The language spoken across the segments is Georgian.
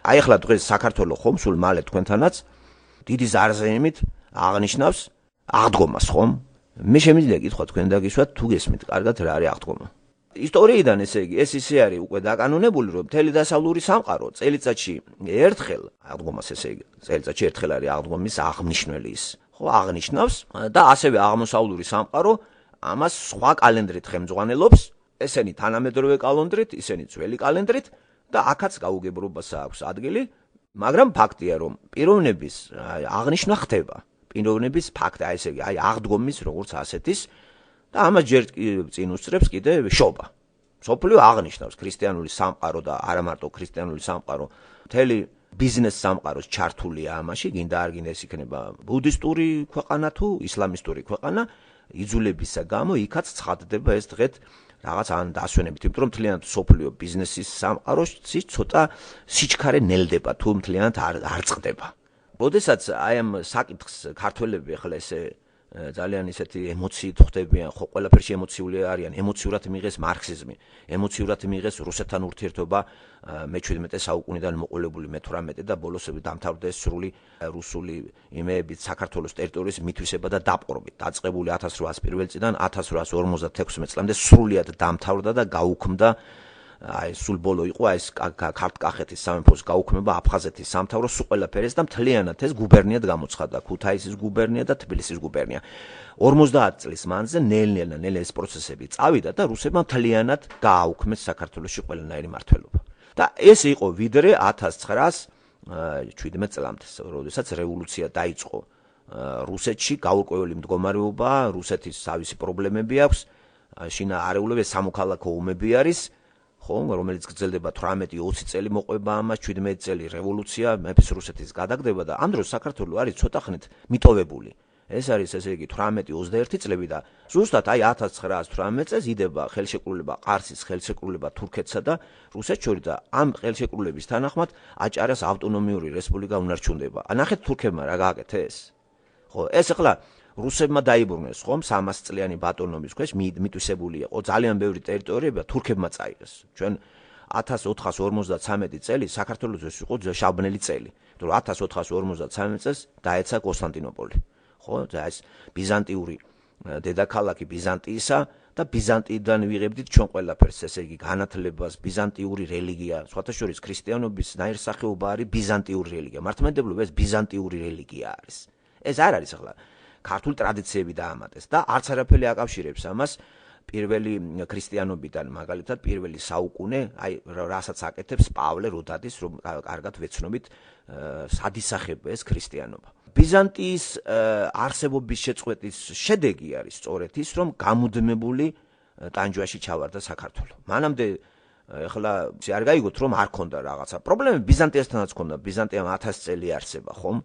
აი ახლა დღეს საქართველოს ხომ სულ მალე თქვენთანაც დიდი ზარზეიმით აღნიშნავს აღდგომას ხომ? მე შემიძლია კითხვა თქვენ დაგისვათ თუ გესმით კარგად რა არის აღდგომა. ისტორიიდან ესე იგი ეს ისე არის უკვე დაკანონებული რომ მთელი დასავლური სამყარო წელიწადში ერთხელ აღდგომას ესე იგი წელიწადში ერთხელ არის აღდგომის აღნიშნული ის ხო აღნიშნავს და ასევე აღმოსავლური სამყარო ამას სხვა კალენდრით ხელმძღვანელობს ესენი თანამედროვე კალენდრით ისინი ძველი კალენდრით და აქაც გაუგებრობას აქვს ადგილი მაგრამ ფაქტია რომ პიროვნების აღნიშვნა ხდება პიროვნების ფაქტი აი ესე იგი აი აღდგომის როგორც ასეთის და ამას ჯერ წინ უსწრებს კიდე შობა. სოფლიო აღნიშნავს ქრისტიანული სამყარო და არა მარტო ქრისტიანული სამყარო, მთელი ბიზნეს სამყაროს ჩართულია ამაში, გინდა არ გინდა ეს იქნება ბუდისტური ქვეყანა თუ ისლამისტური ქვეყანა, იძულებისა გამო იქაც ცხადდება ეს დღეთ რაღაც ან დასვენებით, იმიტომ რომ მთლიანად სოფლიო ბიზნესის სამყაროში ცოტა სიჩქარე ნელდება თუ მთლიანად არ წყდება. როდესაც აი ამ საკითხს ქართველები ახლა ესე ძალიან ისეთი ემოციით ხვდებიან, ხო ყველაფერში ემოციული არიან, ემოციურად მიიღეს მარქსიზმი, ემოციურად მიიღეს რუსეთთან ურთიერთობა მე-17 საუკუნიდან მოყოლებული მე-18 და ბოლოს დამთავრდა ეს სრული რუსული იმეებით საქართველოს ტერიტორიის მითვისება და დაპყრობით. დაწყებული 1801 წლიდან 1856 წლამდე სრულიად დამთავრდა და გაუქმდა აი სულ ბოლო იყო ეს ქართკახეთის სამეფოს გაუქმება აფხაზეთის სამთავრო სულ ყველაფერი და მთლიანად ეს გუბერნიად გამოცხადდა ქუთაისის გუბერნია და თბილისის გუბერნია 50 წლის მანძილზე ნელ-ნელა ეს პროცესები წავიდა და რუსებმა მთლიანად გააუქმეს საქართველოში ყველანაირი მართლობა და ეს იყო ვიდრე 1917 წლამდე როდესაც რევოლუცია დაიწყო რუსეთში გაურკვეველი მდგომარეობა რუსეთის თავისი პრობლემები აქვს შინაარეულები სამოქალაქო ომები არის ხომ რომელიც გრძელდება 18-20 წელი მოყვება ამას 17 წელი რევოლუცია მეფის რუსეთის გადაგდება და ამ დროს საქართველოს არის ცოტა ხნით მიტოვებული ეს არის ესე იგი 18-21 წლები და ზუსტად აი 1918 წელს იდება ხელშეკრულება ყარსის ხელშეკრულება თურქეთსა და რუსეთს შორის და ამ ხელშეკრულების თანახმად აჭარას ავტონომიური რესპუბლიკა უნარჩუნდება ნახეთ თურქებმა რა გააკეთეს ხო ეს ახლა რუსებმა დაიბრუნეს ხომ 300 წლიანი ბატონობის ქვეშ მიტვისებული იყო ძალიან ბევრი ტერიტორიები თურქებმა წაიღეს ჩვენ 1453 წელი საქართველოს იყო შაბნელი წელი იმიტომ რომ 1453 წელს დაეცა კონსტანტინოპოლი ხო და ეს ბიზანტიური დედაქალაქი ბიზანტიისა და ბიზანტიიდან ვიღებდით ჩვენ ყველაფერს ესე იგი განათლებას ბიზანტიური რელიგია სხვათა შორის ქრისტიანობის ნაირსახეობა არის ბიზანტიური რელიგია მართლმადიდებლობა ეს ბიზანტიური რელიგია არის ეს არ არის ახლა ქართული ტრადიციები დაამატეს და არც არაფერი აკავშირებს ამას პირველი ქრისტიანობიდან მაგალითად პირველი საუკუნე აი რასაც აკეთებს პავლე როდადის რომ კარგად ვეცნობით სად ისახება ეს ქრისტიანობა ბიზანტიის არსებობის შეწყვეტის შედეგი არის სწორედ ის რომ გამუდმებული ტანჯვაში ჩავარდა საქართველო მანამდე ეხლა არ გაიგოთ რომ არ ქონდა რაღაცა პრობლემები ბიზანტიასთანაც ქონდა ბიზანტიამ 1000 წელი არსება ხომ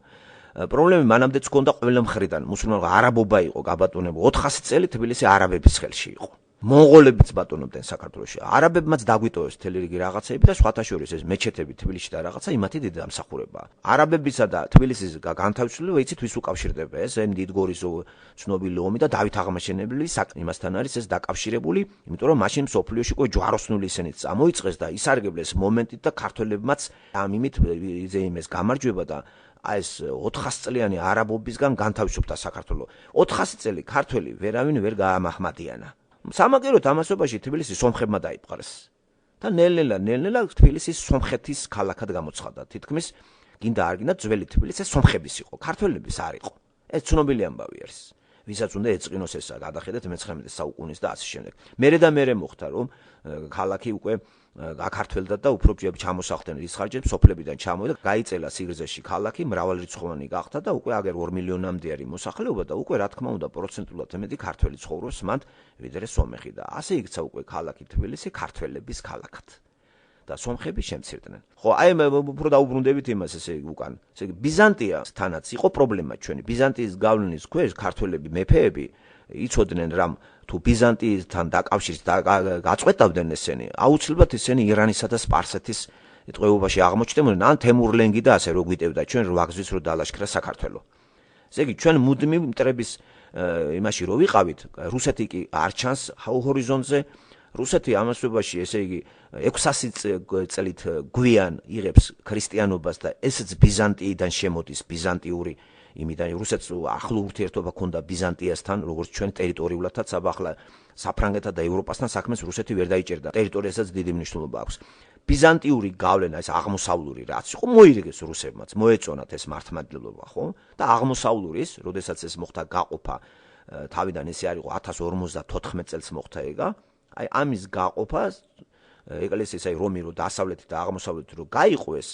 პრობლემები მანამდეც ქონდა ყველა მხრიდან მუსულმანობა არაბობა იყო გაბატონებული 400 წელი თბილისი არაბების ხელში იყო მონღოლებიც ბატონობდნენ საქართველოში არაბებმაც დაგვიტოვეს მთელი რიგი რაღაცეები და სხვათა შორის ეს მეჩეთები თბილისში და რაღაცა იმათი დიდი დამსახურებაა არაბებისა და თბილისის განთავისუფლება იცით ვის უკავშირდება ეს დიდგორის ცნობილი ომი და დავით აღმაშენებელი იმასთან არის ეს დაკავშირებული იმიტომ რომ მაშინ სოფლიოში ყო ჯვაროსნული ისინიც წამოიწყეს და ისარგებლეს მომენტით და ქართველებმაც ამ იმით იმეს გამარჯვება და აი ეს 400 წლიანი არაბობისგან განთავისუფლდა საქართველო 400 წელი ქართველი ვერავინ ვერ გაამახმადიანა სამაგიეროდ ამასობაში თბილისი სომხებმა დაიპყრეს და ნელ-ნელა თბილისის სომხეთის ქალაქად გამოცხადდა თითქმის გინდა არ გინდა ძველი თბილისი სომხების იყო ქართველების არ იყო ეს ცნობილი ამბავი არის ვისაც უნდა ეწყინოს ესა გადახედეთ მე-19 საუკუნის და ასე შემდეგ მერე მოხდა რომ ქალაქი უკვე გაქართველდა და უფრო ჩამოსახდნენ რის ხარჯებს სოფლებიდან ჩამოვიდა გაიწელა სიგრძეში ქალაქი მრავალრიცხოვანი გახდა და უკვე აგერ 2 მილიონამდე არის მოსახლეობა და უკვე რა თქმა უნდა პროცენტულად მეტი ქართველი ცხოვრობს მანდ ვიდრე სომეხი და ასე იქცა უკვე ქალაქი თბილისი ქართველების ქალაქად და სომხები შემცირდნენ ხო აი უფრო დაუბრუნდებით იმას ესე უკან ესე ბიზანტიასთანაც იყო პრობლემა ჩვენი ბიზანტიის გავლენის ქვეშ ქართველები მეფეები იცოდნენ რამ თუ ბიზანტიისთან დაკავშირს გაწყვეტავდნენ ესენი აუცილებლად ესენი ირანისა და სპარსეთის ტყვეობაში აღმოჩნდნენ ან თემურლენგი და ასე რო გვიტევდა ჩვენ რვაგზის რო დალაშქრა საქართველო ესე იგი ჩვენ მუდმივ მტრების იმაში რო ვიყავით რუსეთი კი არ ჩანს ჰორიზონტზე რუსეთი ამასობაში, ესე იგი, 600 წლით გვიან იღებს ქრისტიანობას და ესეც ბიზანტიიდან შემოდის, ბიზანტიური იმიდან რუსეთს ახლო ურთიერთობა ჰქონდა ბიზანტიასთან, როგორც ჩვენ ტერიტორიულადაც ახლა საფრანგეთთან და ევროპასთან საქმეს რუსეთი ვერ დაიჭერდა. ტერიტორიასაც დიდი მნიშვნელობა აქვს. ბიზანტიური გავლენა, ეს აღმოსავლური რაც იყო, მოირიგეს რუსებმაც, მოეწონათ ეს მართლმადიდებლობა, ხო? და აღმოსავლურის, როდესაც ეს მოხდა გაყოფა, თავიდან ესე არის 1054 წელს მოხდა ეგა. აი ამის გაყოფა ეკლესიის აი რომი რო დასავლეთი და აღმოსავლეთი რო გაიყვეს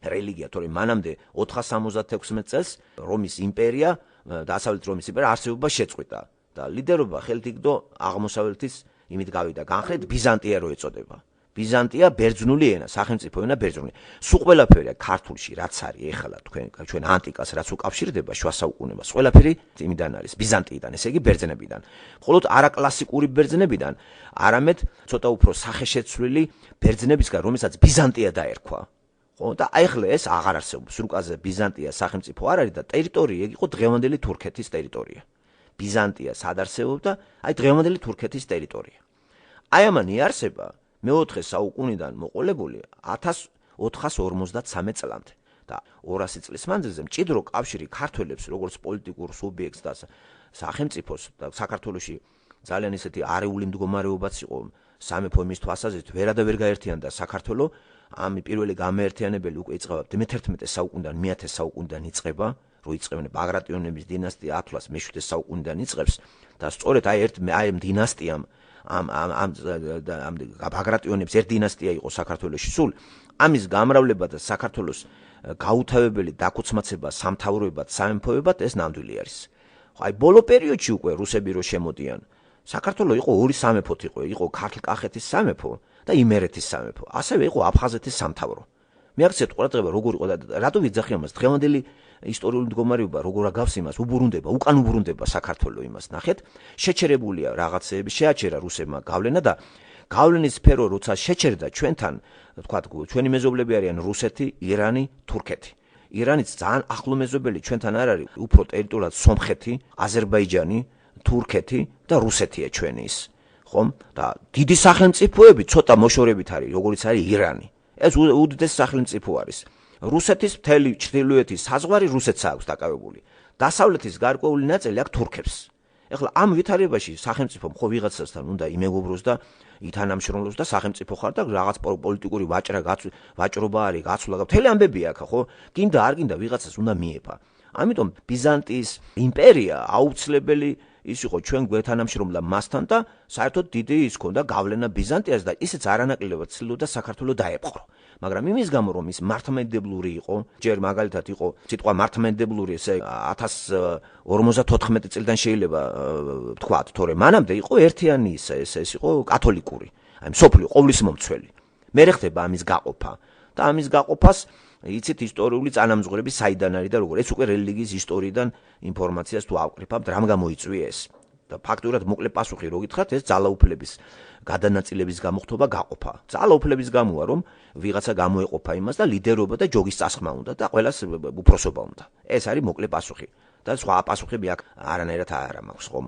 რელიგია, თორემ მანამდე 476 წელს რომის იმპერია, დასავლეთ რომის იმპერია არსებობა შეწყვიტა და ლიდერობა ხელთ იგდო აღმოსავლეთის იმით გავიდა განხრით ბიზანტია რო ეწოდება. ბიზანტია ბერძნული ენა, სახელმწიფო ენა ბერძნული. სულ ყველაფერია ქართულში, რაც არის ეხლა ჩვენ ანტიკას რაც უკავშირდება შუა საუკუნეებას, ყველაფერი იმიდან არის, ბიზანტიიდან, ესე იგი ბერძნებიდან. მხოლოდ არაკლასიკური ბერძნებიდან, არამედ ცოტა უფრო სახეშეცვლილი ბერძნებისგან, რომელსაც ბიზანტია დაერქვა. ხო, და ახლა ეს აღარ არსებობს. რუკაზე ბიზანტია სახელმწიფო არ არის და ტერიტორია იყო დღევანდელი თურქეთის ტერიტორია. ბიზანტია სად არსებობდა? აი დღევანდელი თურქეთის ტერიტორია. აი ამანი არსება მე-4 საუკუნიდან მოყოლებული 1453 წლამდე და 200 წლის მანძილზე მჭიდრო კავშირი ქართველებს როგორც პოლიტიკურ სუბიექტს და სახელმწიფოს და საქართველოში ძალიან ისეთი არეული მდგომარეობაც იყო სამეფო იმის თვალსაზრისით ვერა და ვერ გაერთიანდა საქართველო. ამ პირველი გამაერთიანებელი უკვე იწყება მე-11 საუკუნიდან, მე-10 საუკუნიდან იწყება, რო იწყებენ ბაგრატიონების დინასტია ათვლას მე-7 საუკუნიდან იწყებს და სწორედ აი ამ დინასტიამ ამ ბაგრატიონებს ერთ დინასტია იყო საქართველოში სულ. ამის გამრავლება და საქართველოს გაუთავებელი დაქუცმაცება, სამთავროებად, სამეფოებად ეს ნამდვილი არის. აი ბოლო პერიოდში უკვე რუსები რო შემოდიან, საქართველო იყო ორი სამეფოთ იყო ქართლ-კახეთის სამეფო და იმერეთის სამეფო. ასევე იყო აფხაზეთის სამთავრო. მე აქცევთ ყურადღება როგორ იყო და რატო ვიძახი ამას დღევანდელი ისტორიული მდგომარეობა როგორ აგავს იმას, უკან უბრუნდება საქართველო იმას. ნახეთ, შეჩერებულია რაღაცეები, შეაჩერა რუსებმა გავლენა და გავლენის სფერო როცა შეჩერდა ჩვენთან, თქვათ, ჩვენი მეზობლები არიან რუსეთი, ირანი, თურქეთი. ირანიც ძალიან ახლო მეზობელი ჩვენთან არ არის, უფრო ტერიტორიულად სომხეთი, აზერბაიჯანი, თურქეთი და რუსეთია ჩვენი ის. ხომ? და დიდი სახელმწიფოები ცოტა მოშორებით არის, როგორიც არის ირანი. ეს უდიდესი სახელმწიფო არის. რუსეთის მთელი ჩრდილოეთის საზღვარი რუსეთს აქვს დაკავებული. დასავლეთის გარკვეული ნაწილი აქვს თურქებს. ეხლა ამ ვითარებაში სახელმწიფო ხო ვიღაცასთან უნდა იმეგობროს და ითანამშრომლოს და სახელმწიფო ხარ და რაღაც პოლიტიკური ვაჭრობა არის, გაცვლა, მთელი ამბები აქვს, ხო? გინდა არ გინდა ვიღაცას უნდა მიეფა. ამიტომ ბიზანტიის იმპერია აუცილებელი ის იყო ჩვენ გვეთანამშრომლა მასთან და საერთოდ დიდი ის ქონდა გავლენა ბიზანტიას და ისიც არანაკლებად ცდილობდა საქართველოს დაეპყრო. მაგრამ იმის გამო რომ ის მართლმადიდებლური იყო, ჯერ მაგალითად იყო სიტყვა მართლმადიდებლური ესე 1054 წლიდან შეიძლება ვთქვათ, თორემ მანამდე იყო ერთიანი ეს იყო კათოლიკური, აი მსოფლიო ყოვლისმომცველი. მე ხდება ამის გაყოფა და ამის გაყოფას იცით ისტორიული წანამძღვრები საიდან არის და როგორ ეს უკვე რელიგიის ისტორიიდან ინფორმაციას თუ ავკრიფავთ რამ გამოიწვია ეს და ფაქტურად მოკლე პასუხი რო გითხრათ ეს ძალაუფლების გადანაწილების გამოხდება გაყოფა. ძალაუფლების გამოა რომ ვიღაცა გამოეყოფა იმას და ლიდერობა და ჯოგის წასხმა უნდა და ყველას უფროსობა უნდა. ეს არის მოკლე პასუხი და სხვა პასუხები აქ არანაირად არ მაქვს ხომ?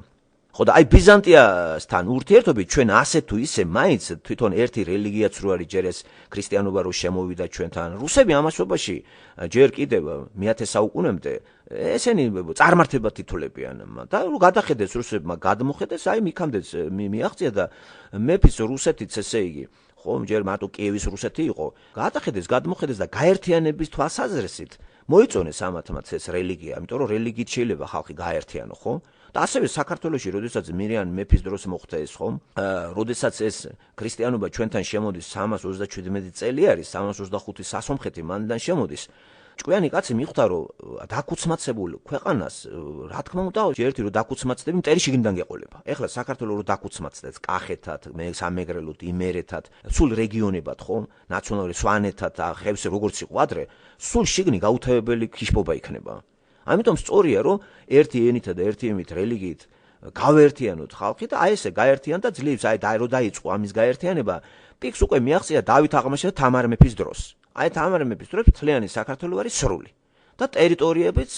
ხო და აი ბიზანტიასთან ურთიერთობით ჩვენ ასე თუ ისე მაინც თვითონ ერთი რელიგიაც რო არის ჯერ ეს ქრისტიანობა რო შემოვიდა ჩვენთან რუსები ამასობაში ჯერ კიდევ მე-10 საუკუნემდე ესენი წარმართებად ითვლებიან და რო გადახედეს რუსებმა გადმოხედეს აი მიქამდეც მიაღწია და მეფის რუსეთიც ესე იგი ხო ჯერ მარტო კიევის რუსეთი იყო გადახედეს გადმოხედეს და გაერთიანების თვალსაზრისით მოიწონეს ამათმაც ეს რელიგია იმიტომ რომ რელიგიით შეიძლება ხალხი გაერთიანო ხო და ასევე საქართველოში, როდესაც მირიან მეფის დროს მოხდა ეს ხომ, როდესაც ეს ქრისტიანობა ჩვენთან შემოდის 337 წელი არის, 325 სასომხეთი მანდან შემოდის. ჭკვიანი კაცი მიხვდა, რომ დაქუცმაცებულ ქვეყანას, რა თქმა უნდა, ერთი რომ დაქუცმაცდები, მტერი შიგნიდან გეყოლება. ეხლა საქართველოს რომ დაქუცმაცდეთ, კახეთად, სამეგრელოთ, იმერეთად, სულ რეგიონებად, ხო, ნაციონალური სვანეთად და ხევს როგორც იყო ადრე, სულ შიგნი გაუთავებელი ქიშბობა იქნება. ამიტომ სწორია რომ ერთი ენითა და ერთი ემით რელიგიით გავერთიანოთ ხალხი და აი ესე გაერთიან და ძლივს აი რო დაიწყო ამის გაერთიანება პიქს უკვე მიაღწია დავით აღმაშა და თამარ მეფის დროს. აი თამარ მეფის დროს მთლიანი საქართველო არის სრული და ტერიტორიებიც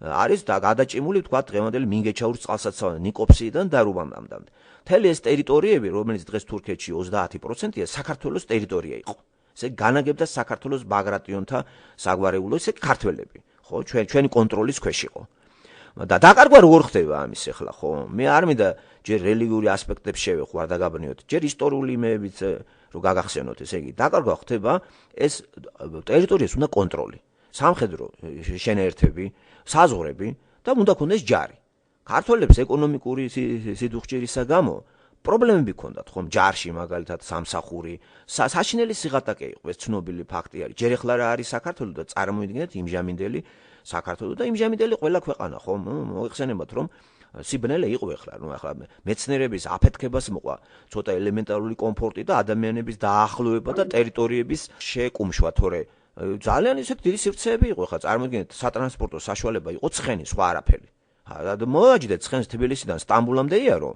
არის გადაჭიმული თქვა დღევანდელი მინგეჩაურის წყალსაცავი ნიკოფსიიდან და რუბამამდე. მთელი ეს ტერიტორიები, რომელიც დღეს თურქეთში 30%-ია, საქართველოს ტერიტორია იყო. ესე განაგებდა საქართველოს ბაგრატიონთა საგვარეულო, ესე ქართველები, ხო, ჩვენი კონტროლის ქვეშ იყო. და დაკარგვა როგორ ხდება ამის ახლა, ხო? მე არ მინდა ჯერ რელიგიური ასპექტებს შევეხო, არ დაგაბნიოთ, ჯერ ისტორიული იმეებით რომ გაგახსენოთ, ესე იგი, დაკარგვა ხდება ეს ტერიტორიას უნდა კონტროლი. სამხედრო შენაერთები, საზღვრები და უნდა ქონდეს ჯარი. ქართველებს ეკონომიკური სიდუხჭირისა გამო პრობლემები ჰქონდათ, ხომ, ჯარში მაგალითად სამსახური, საშინელი სიღატაკე იყო, ეს ცნობილი ფაქტი არის. ჯერ ახლა რა არის საქართველო და წარმოიდგინეთ იმჟამინდელი საქართველო და იმჟამინდელი ყველა ქვეყანა, ხომ, მოიხსენებათ რომ სიბნელე იყო ახლა, ნუ ახლა მეცნიერების აფეთქებას მოყვა ცოტა ელემენტარული კომფორტი და ადამიანების დაახლოება და ტერიტორიების შეკუმშვა, თორე ძალიან ისეთ დიდი სივრცეები იყო, ხა წარმოიდგინეთ სატრანსპორტო საშუალება იყო ცხენი, სხვა არაფერი. მოაჯდეთ ცხენს თბილისიდან სტამბულამდე იარო.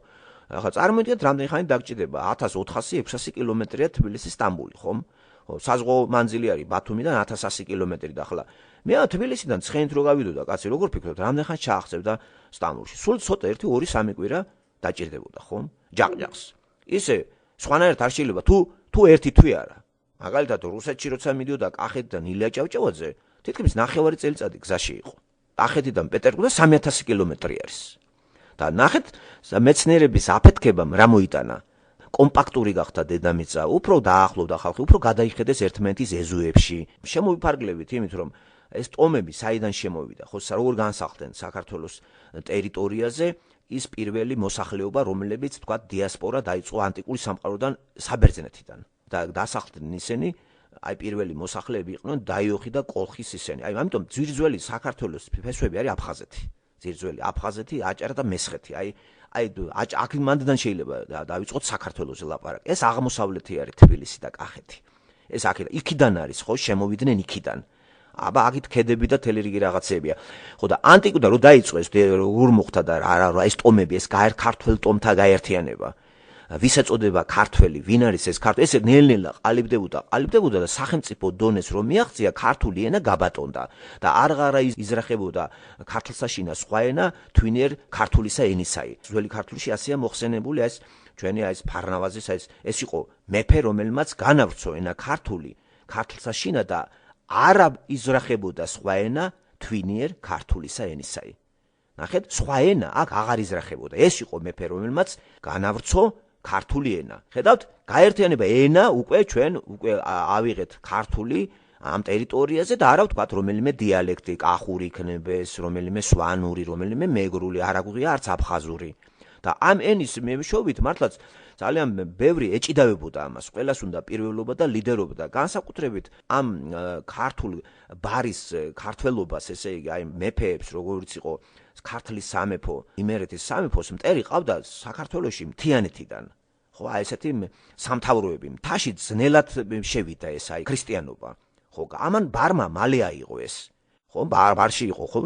ახლა წარმოიდგინეთ რამდენი ხანი დაგჭირდება 1400-600 კილომეტრია თბილისი-სტამბული, ხომ? საზღვაო მანძილი არის ბათუმიდან 1100 კილომეტრი და ახლა მე თბილისიდან ცხენით რო გავიდოდა, კაცი, როგორ ფიქრობთ, რამდენი ხანი ჩაახცევდა სტამბულში? სულ ცოტა 1-2-3 კვირა დაჭირდებოდა, ხომ? ჯაყჯახს. ისე სხვანაირად არ შეიძლება თუ ერთი თვე არა. მაგალითად რუსეთში როცა მიდიოდა კახეთიდან ილია ჭავჭავაძე, თითქმის 9 წელიწადი გზაში იყო. კახეთიდან პეტერბურგზე 3000 კილომეტრი არის. და ნახეთ მეცნიერების აფეთქებამ რა მოიტანა. კომპაქტური გახდა დედამიწა, უფრო დაახლოვდა ხალხი, უფრო გადაიხედეს ერთმანეთის ეზოებში. შემოვიფარგლებით იმით, რომ ეს ტომები საიდან შემოვიდა, ხო, როგორ განსახლდნენ საქართველოს ტერიტორიაზე ის პირველი მოსახლეობა, რომლებიც თქვა დიასპორა დაიწყო ანტიკური სამყაროდან საბერძნეთიდან. და დასახლდნენ ისინი, აი პირველი მოსახლეები იყვნენ დაიოხი და კოლხის ისინი. აი ამიტომ ძირძველი საქართველოს ფესვები არის აფხაზეთი. ძირძველი აფხაზეთი, აჭარა და მესხეთი. აი აქ მანდიდან შეიძლება დავიწყოთ საქართველოზე ლაპარაკი. ეს აღმოსავლეთი არის თბილისი და კახეთი. ეს იქიდან არის, ხო, შემოვიდნენ იქიდან. აბა აქეთ ქედები და თელი რიგი რაღაცებია. ხო და ანტიკურად რო დაიწყო ეს როგორ მოხდა და რა ეს ტომები, ეს ქართველ ტომთა გაერთიანება. ვის ეწოდება ქართველი, ვინ არის ეს ქართველი? ესე ნელ-ნელა ყალიბდებოდა და სახელმწიფო დონეს რომ მიაღწია, ქართული ენა გაბატონდა და არღარა იზრახებოდა ქართლსაშინა სხვა ენა თვინიერ ქართულისა ენისაი. ძველი ქართულში ასეა მოხსენებული ეს ჩვენი ეს ფარნავაზის ეს იყო მეფე, რომელმაც განავრცო ენა ქართული ქართლსაშინა და არა იზრახებოდა სხვა ენა თვინიერ ქართულისა ენისაი. ნახეთ, სხვა ენა აქ აღარ იზრახებოდა. ეს იყო მეფე, რომელმაც განავრცო ქართული ენა. ხედავთ, გაერთიანება ენა უკვე ჩვენ უკვე ავიღეთ ქართული ამ ტერიტორიაზე და არა ვთქვათ რომელიმე დიალექტი, კახური იქნებეს, რომელიმე სვანური, რომელიმე მეგრული, არ აგვიღია არც აფხაზური. და ამ ენის მეშვეობით მართლაც ძალიან ბევრი ეჭიდავებოდა ამას. ყველას უნდა პირველობა და ლიდერობა და განსაკუთრებით ამ ქართულ ბარის ქართველობას, ესე იგი, აი მეფეებს, როგორც იყო ქართლის სამეფო, იმერეთის სამეფოს მტერი ყავდა საქართველოში მთიანეთიდან. ხო, აი ესეთი სამთავროები მთაში ძნელად შევიდა ეს აი ქრისტიანობა. ხო, ამან ბარმა მალე აიღო ეს. ხო, ბარში იყო, ხო,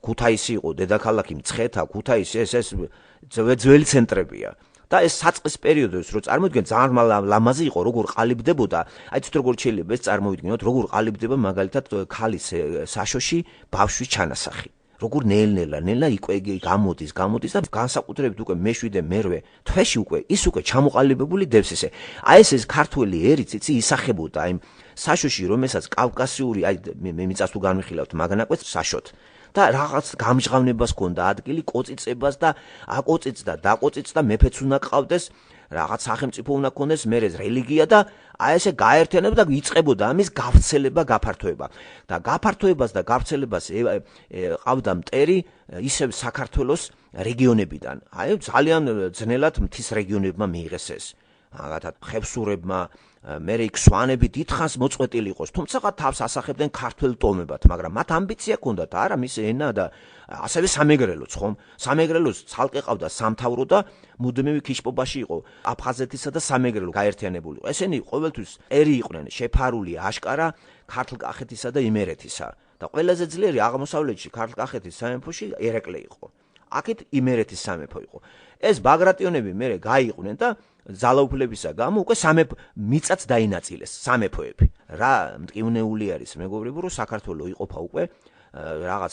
ქუთაისი იყო, დედაქალაქი მცხეთა, ქუთაისი ეს ძველი ცენტრებია. და ეს საწყის პერიოდს რო წარმოიდგინეთ, ძალიან ლამაზი იყო, როგორ ყალიბდებოდა. აი ცუდ როგორ შეიძლება ეს წარმოვიდგინოთ, როგორ ყალიბდება მაგალითად ქალის საშოში ბავშვის ჩანასახი. როგორ ნელ-ნელა იკვე გამოდის და განსაკუთრებით უკვე მე-7 მერვე თვეში უკვე ის უკვე ჩამოყალიბებული დევს ესე. აი ეს ქართველი ერიც იცი ისახებოდა აი საშოში, რომელსაც კავკასიური აი მე მიწას თუ განვიხილავთ მაგანაკვეთს საშოთ. და რაღაც გამჟღავნებას ჰქონდა ადგილი კოწიწებას და აკოწიწდა, დაკოწიწდა, მეფეც უნდა ყავდეს, რაღაც სახელმწიფო უნდა ქონდეს, მერე რელიგია და აი ესე გაერთიანებდა და იწყებოდა ამის გავრცელება, გაფართოება. და გაფართოებას და გავრცელებას ყავდა მტერი ისევ საქართველოს რეგიონებიდან. აი ძალიან ძნელად მთის რეგიონებმა მიიღეს ეს. მაგათად ხევსურებმა მერე იქ სვანები დიდხანს მოწყვეტილი იყოს, თუმცა თავს ასახებდნენ ქართველ ტომებად, მაგრამ მათ ამბიცია ჰქონდათ არა მის ენა და ასევე სამეგრელოც, ხომ? სამეგრელოს ცალკე ყავდა სამთავრო და მუდმივი ქიშპობაში იყო აფხაზეთისა და სამეგრელო გაერთიანებული. ესენი ყოველთვის ერი იყვნენ, შეფარული აშკარა ქართლ-კახეთისა და იმერეთისა. და ყველაზე ძლიერი აღმოსავლეთში ქართლ-კახეთის სამეფოში ერეკლე იყო. აქეთ იმერეთის სამეფო იყო. ეს ბაგრატიონები მერე გაიყვნენ და ძალაუფლებისა გამო უკვე სამეფო მიწაც დაინაწილეს სამეფოები. რა მტკივნეული არის მეგობრებო, რომ საქართველო იყოფა უკვე რაღაც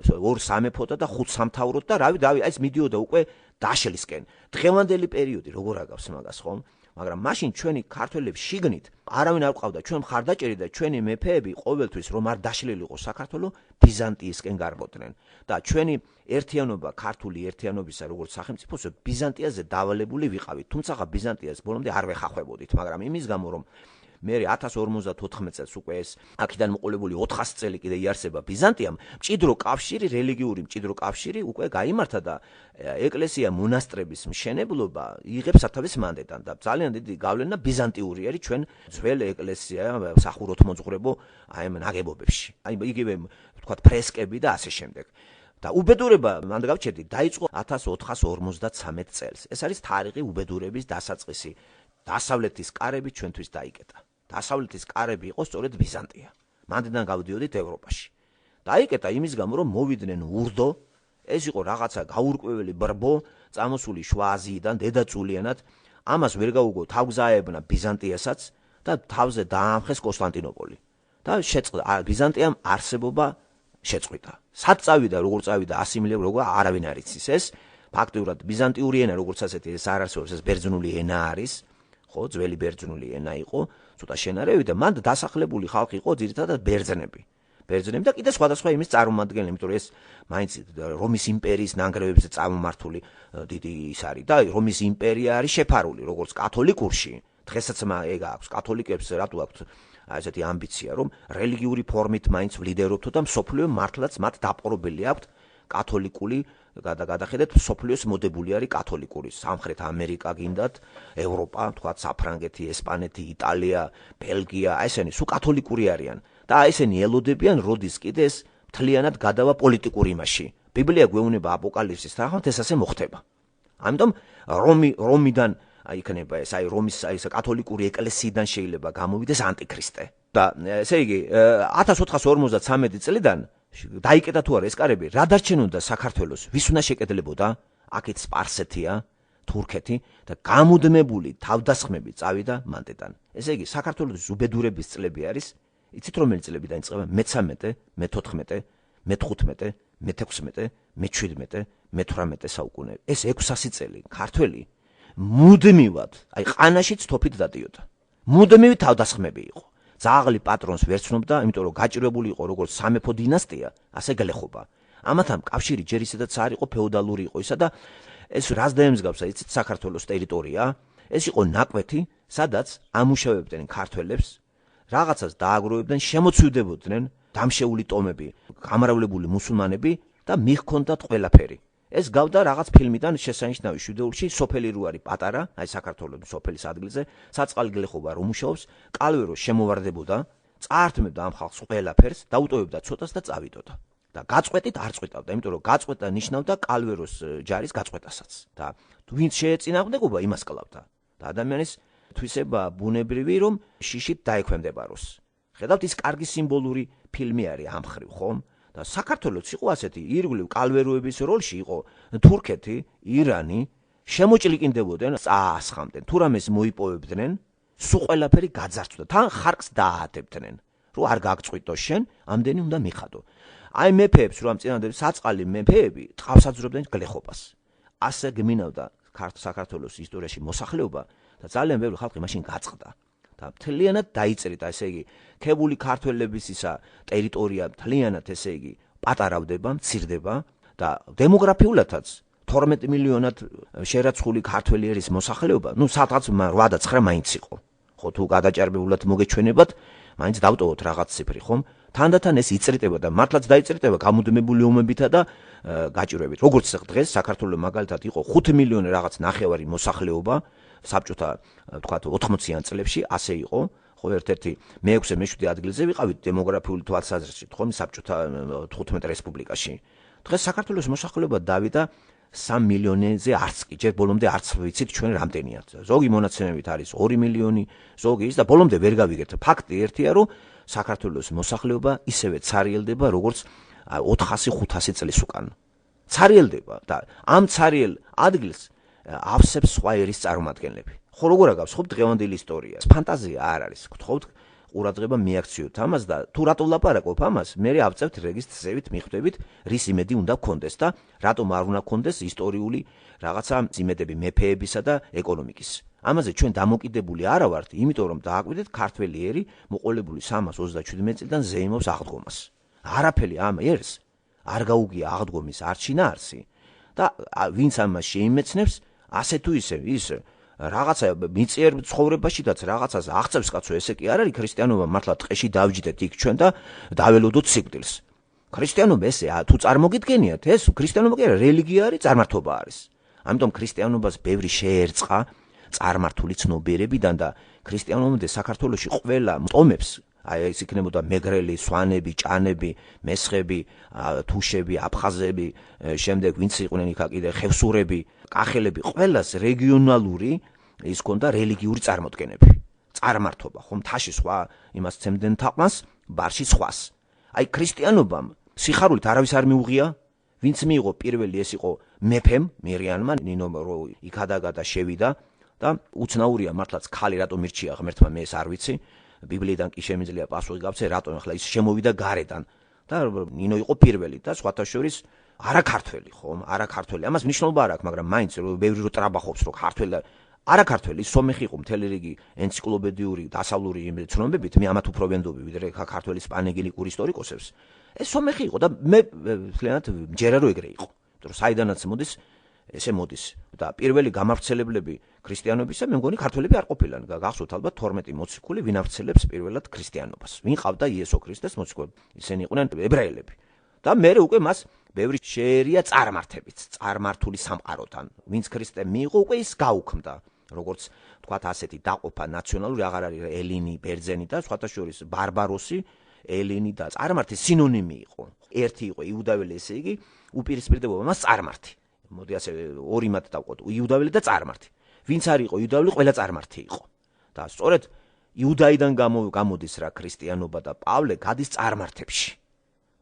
2 სამეფოთა და 5 სამთავროთ და რავი ეს მიდიოდა უკვე დაშლისკენ. დღევანდელი პერიოდი როგორ აგავს მაგას ხომ? მაგრამ მაშინ ჩვენი ქართველებს შიგნით არავინ არ ყავდა, ჩვენ მხარდაჭერი და ჩვენი მეფეები ყოველთვის რომ არ დაშლილიყო საქართველო ბიზანტიისკენ გარბოდნენ და ჩვენი ერთიანობა ქართული ერთიანობისა როგორც სახელმწიფოს ბიზანტიაზე დავალებული ვიყავით. თუმცა ბიზანტიას ბოლომდე არ ვეხახვებოდით, მაგრამ იმის გამო რომ მე 1054 წელს უკვე ეს აქედან მოყოლებული 400 წელი კიდე იარსება ბიზანტიამ, მჭიდრო კავშირი, რელიგიური მჭიდრო კავშირი უკვე გაიმართა და ეკლესია მონასტრების მშენებლობა იღებს სათავეს მანდედან და ძალიან დიდი გავლენა ბიზანტიური არის ჩვენ ძველ ეკლესია სახუროთ მოძღვრებო აი ამ ნაგებობებში. აი იგივე ვთქვათ ფრესკები და ასე შემდეგ. და უბედურება მანდ გავჩერდი დაიწყო 1453 წელს. ეს არის თარიღი უბედურების დასაწყისი. დასავლეთის კარები ჩვენთვის დაიკეტა. დასავლეთის კარები იყო სწორედ ბიზანტია. მანდიდან გავდიოდით ევროპაში. დაიკეტა იმის გამო რომ მოვიდნენ ურდო, ეს იყო რაღაცა გაურკვეველი ბრბო, წამოსული შუა აზიიდან დედაწულიანად, ამას ვერ გაუგო თავგზაებნა ბიზანტიასაც და თავზე დაამხეს კონსტანტინოპოლი. და შეწყდა ბიზანტიამ არსებობა შეწყვიტა. სად წავიდა, როგორ წავიდა, ასიმილე როგორ არავინ არ იცის ეს. ფაქტიურად ბიზანტიური ენა როგორც ასეთი ეს არ არსებობს, ეს ბერძნული ენა არის. ხო, ძველი ბერძნული ენა იყო, ცოტა შენარევი და მანდ დასახლებული ხალხი იყო ძირითადად ბერძნები. ბერძნები და კიდე სხვადასხვა იმის წარმომადგენლები, იმიტომ რომ ეს მაინც რომის იმპერიის ნანგრევებზე წარმომართული დიდი ის არის და რომის იმპერია არის შეფარული როგორც კათოლიკურში. დღესაც ეგ აქვს კათოლიკებს რატო აქვს ესეთი ამბიცია, რომ რელიგიური ფორმით მაინც ვლიდერობთ და მსოფლიო მართლაც მათ დაპყრობილი აქვთ კათოლიკური გადახედეთ სოფლიოს მოდებული არის კათოლიკური სამხრეთ ამერიკა გინდათ ევროპა თქვათ საფრანგეთი ესპანეთი იტალია ბელგია ესენი სულ კათოლიკური არიან და ესენი ელოდებიან როდის კიდე ეს მთლიანად გადავა პოლიტიკურ იმაში ბიბლია გვეუბნება აპოკალიფსის თანახმად ეს ასე მოხდება ამიტომ რომიდან იქნება ეს აი რომის აი ეს კათოლიკური ეკლესიიდან შეიძლება გამოვიდეს ანტიქრისტე და ესე იგი 1453 წლიდან დაიკეტა თუ არა ეს კარები, რა დარჩენოდა საქართველოს, ვის უნდა შეკედლებოდა? აქეთ სპარსეთია, თურქეთი და გამუდმებული თავდასხმები წავიდა მანდედან. ესე იგი, საქართველოს უბედურების წლები არის, იცით რომელი წლები დაიწყება? მე-13, მე-14, მე-15, მე-16, მე-17, მე-18 საუკუნე. ეს 600 წელი ქართველი მუდმივად, აი ყანაშიც თოფით დადიოდა. მუდმივი თავდასხმები იყო. ძაღლი პატრონს ვერ ცნობდა, იმიტომ რომ გაჭირვებული იყო როგორც სამეფო დინასტია, ასე გლეხობა. ამათამ კავშირი ჯერ ისედაც არ იყო ფეოდალური იყო ისა და ეს რას დაემსგავსა, იცით საქართველოს ტერიტორია, ეს იყო ნაკვეთი, სადაც ამუშავებდნენ ქართველებს, რაღაცას დააგროვებდნენ, შემოცივდებოდნენ დამშეული ტომები, გამრავლებული მუსულმანები და მიჰქონდათ ყველაფერი. ეს გავდა რაღაც ფილმიდან შესანიშნავი შვიდეულში, სოფელი რო არის პატარა, აი საქართველოს სოფელის ადგილზე, საწყალი გლეხობა რომ მუშაობს, კალვერო შემოვარდებოდა, წაართმევდა ამ ხალხს ყველაფერს, დაუტოვებდა ცოტას და წავიდოდა. და გაწყვეტით არ წყვეტავდა, იმიტომ რომ გაწყვეტა ნიშნავდა კალვეროს ჯარის გაწყვეტასაც. და ვინც შეეწინააღმდეგობა, იმას კლავდა. და ადამიანის თვისება ბუნებრივი რომ შიშით დაექვემდებაროს. ხედავთ ის კარგი სიმბოლური ფილმი არის ამ ხრივ, ხომ? და საქართველოს იყო ასეთი ირგვლივ კალვეროების როლში იყო თურქეთი, ირანი, შემოჭლიკინდებოდნენ, წაასხამდნენ, თუ რამეს მოიპოვებდნენ, სულ ყველაფერი გაძარცვდა, თან ხარკს დააათებდნენ, რომ არ გაგწყვიტო შენ, ამდენი უნდა მიხადო. აი მეფეებს რომ წინანდელი საწყალი მეფეები ტყავსაძრობდნენ გლეხობას. ასე გმინავდა საქართველოს ისტორიაში მოსახლეობა და ძალიან ბევრი ხალხი მაშინ გაწყდა. და მთლიანად დაიწერა, ესე იგი, ქებული ქართველების ისა ტერიტორია მთლიანად, ესე იგი, პატარავდება, მცირდება და დემოგრაფიულადაც 12 მილიონად შერაცხული ქართველი ერის მოსახლეობა, ну, სადღაც 8-9 მაინც იყო. ხო, თუ გადაჭარბებულად მოგეჩვენებათ, მაინც დავტოვოთ რაღაც ციფრი, ხომ? თანდათან ეს იწრიტება და მართლაც დაიწრიტება გამუდმებული ომებითა და გაჭირვებით. როგორც დღეს საქართველოს მაგალითად იყო 5 მილიონი რაღაც ნახევარი მოსახლეობა საბჭოთა თქვათ 80-იან წლებში ასე იყო, ხო ერთ-ერთი მე-6 მე-7 ადგილზე ვიყავით დემოგრაფიული თვალსაზრისით, ხო საბჭოთა 15 რესპუბლიკაში. დღეს საქართველოს მოსახლეობა დავიდა 3 მილიონზე არც კი, ჯერ ბოლომდე არც ვიცით ჩვენ რამდენია. ზოგი მონაცემებით არის 2 მილიონი, ზოგი ის და ბოლომდე ვერ გავიგეთ. ფაქტი ერთია, რომ საქართველოს მოსახლეობა ისევე ცარიელდება, როგორც 400-500 წლის უკან. ცარიელდება და ამ ცარიელ ადგილს ავსებს სხვა ერის წარმომადგენლები. ხო როგორ აგავს, ხო დღევანდელი ისტორია. ფანტაზია არ არის. გთხოვთ, ყურადღება მიაქციოთ ამას და თუ რატო ვლაპარაკობ ამას, მე ავწევთ რეგისტრებით, მიხვდებით, რის იმედი უნდა გქონდეს და რატომ არ უნდა გქონდეს ისტორიული რაღაცა იმედები მეფეებისა და ეკონომიკის. ამაზე ჩვენ დამოკიდებული არა ვართ, იმიტომ რომ დააკვირდეთ ქართველი ერი მოყოლებული 327 წლიდან ზეიმობს აღდგომას. არაფერი ამ ერს არ გაუგია აღდგომის არჩინაარსი და ვინც ამას შეიმეცნებს, ასე თუ ისე ის რაღაცა მიწიერ ცხოვრებაშიდაც რაღაცას აღწევს კაცო, ესე კი არ არის ქრისტიანობა მართლა ტყეში დავჯდეთ იქ ჩვენ და დაველოდოთ სიკვდილს. ქრისტიანობა ესე თუ წარმოგიდგენიათ, ეს ქრისტიანობა კი არა, რელიგია არის, წარმართობა არის. ამიტომ ქრისტიანობას ბევრი შეერწყა წარმართული ცნობიერებიდან და ქრისტიანობამდე საქართველოში ყველა მტომებს, აი ეს იქნებოდა მეგრელი, სვანები, ჭანები, მესხები, თუშები, აფხაზები, შემდეგ ვინც იყვნენ იქ კიდე ხევსურები, კახელები, ყველას რეგიონალური ის ქონდა რელიგიური წარმოდგენები. წარმართობა, ხომ თაში სხვა იმას ცემდნენ თაყვანს, ბარში სხვას. აი ქრისტიანობამ სიხარულით არავის არ მიუღია, ვინც მიიღო პირველი ეს იყო მეფემ, მირიანმა, ნინომ რო იქადაგა და შევიდა და უცნაურია მართლაც ქალი რატომ მირჩია ღმერთმა, მე ეს არ ვიცი. ბიბლიიდან კი შემიძლია პასუხი გავცე, რატომ ახლა ის შემოვიდა გარედან და ნინო იყო პირველი და სხვათა შორის არა ქართველი, ხომ? არა ქართველი. ამას მნიშვნელობა არ აქვს, მაგრამ მაინც ბევრი რო ტრაბახობს, რომ ქართველი არა ქართველი, სომეხი იყო მთელი რიგი ენციკლოპედიური, დასავლური ცნობებით, მე ამათ უფრო ვენდობი, ვიდრე ქართველის პანეგილიკურ ისტორიკოსებს. ეს სომეხი იყო და მე მთლიანად მჯერა რომ ეგრე იყო. იმიტომ რომ საიდანაც მოდის, ესე მოდის და პირველი გამავრცელებლები ქრისტიანობისა მე მგონი ქართველები არ ყოფილან. გახსოვთ ალბათ 12 მოციქული ვინ ავრცელებს პირველად ქრისტიანობას. ვინ ყავდა იესო ქრისტეს მოციქულები? ისინი იყვნენ ებრაელები. და მე უკვე მას ბევრი შეერია წარმართებით, წარმართული სამყაროთან. ვინც ქრისტე მიიღო, უკვე ის გაუქმდა. როგორც თქვათ ასეთი დაყოფა ნაციონალური აღარ არის ელინი, ბერძენი და სხვათა შორის ბარბაროსი, ელინი და წარმართი სინონიმი იყო. ერთი იყო იუდაველი, ესე იგი უპირისპირდებოდა მას წარმართი. მოდი ასე ორი მათ დავყოთ, იუდაველი და წარმართი. ვინც არ იყო იუდაველი, ყველა წარმართი იყო. და სწორედ იუდაიდან გამოდის რა ქრისტიანობა და პავლე გადის წარმართებში.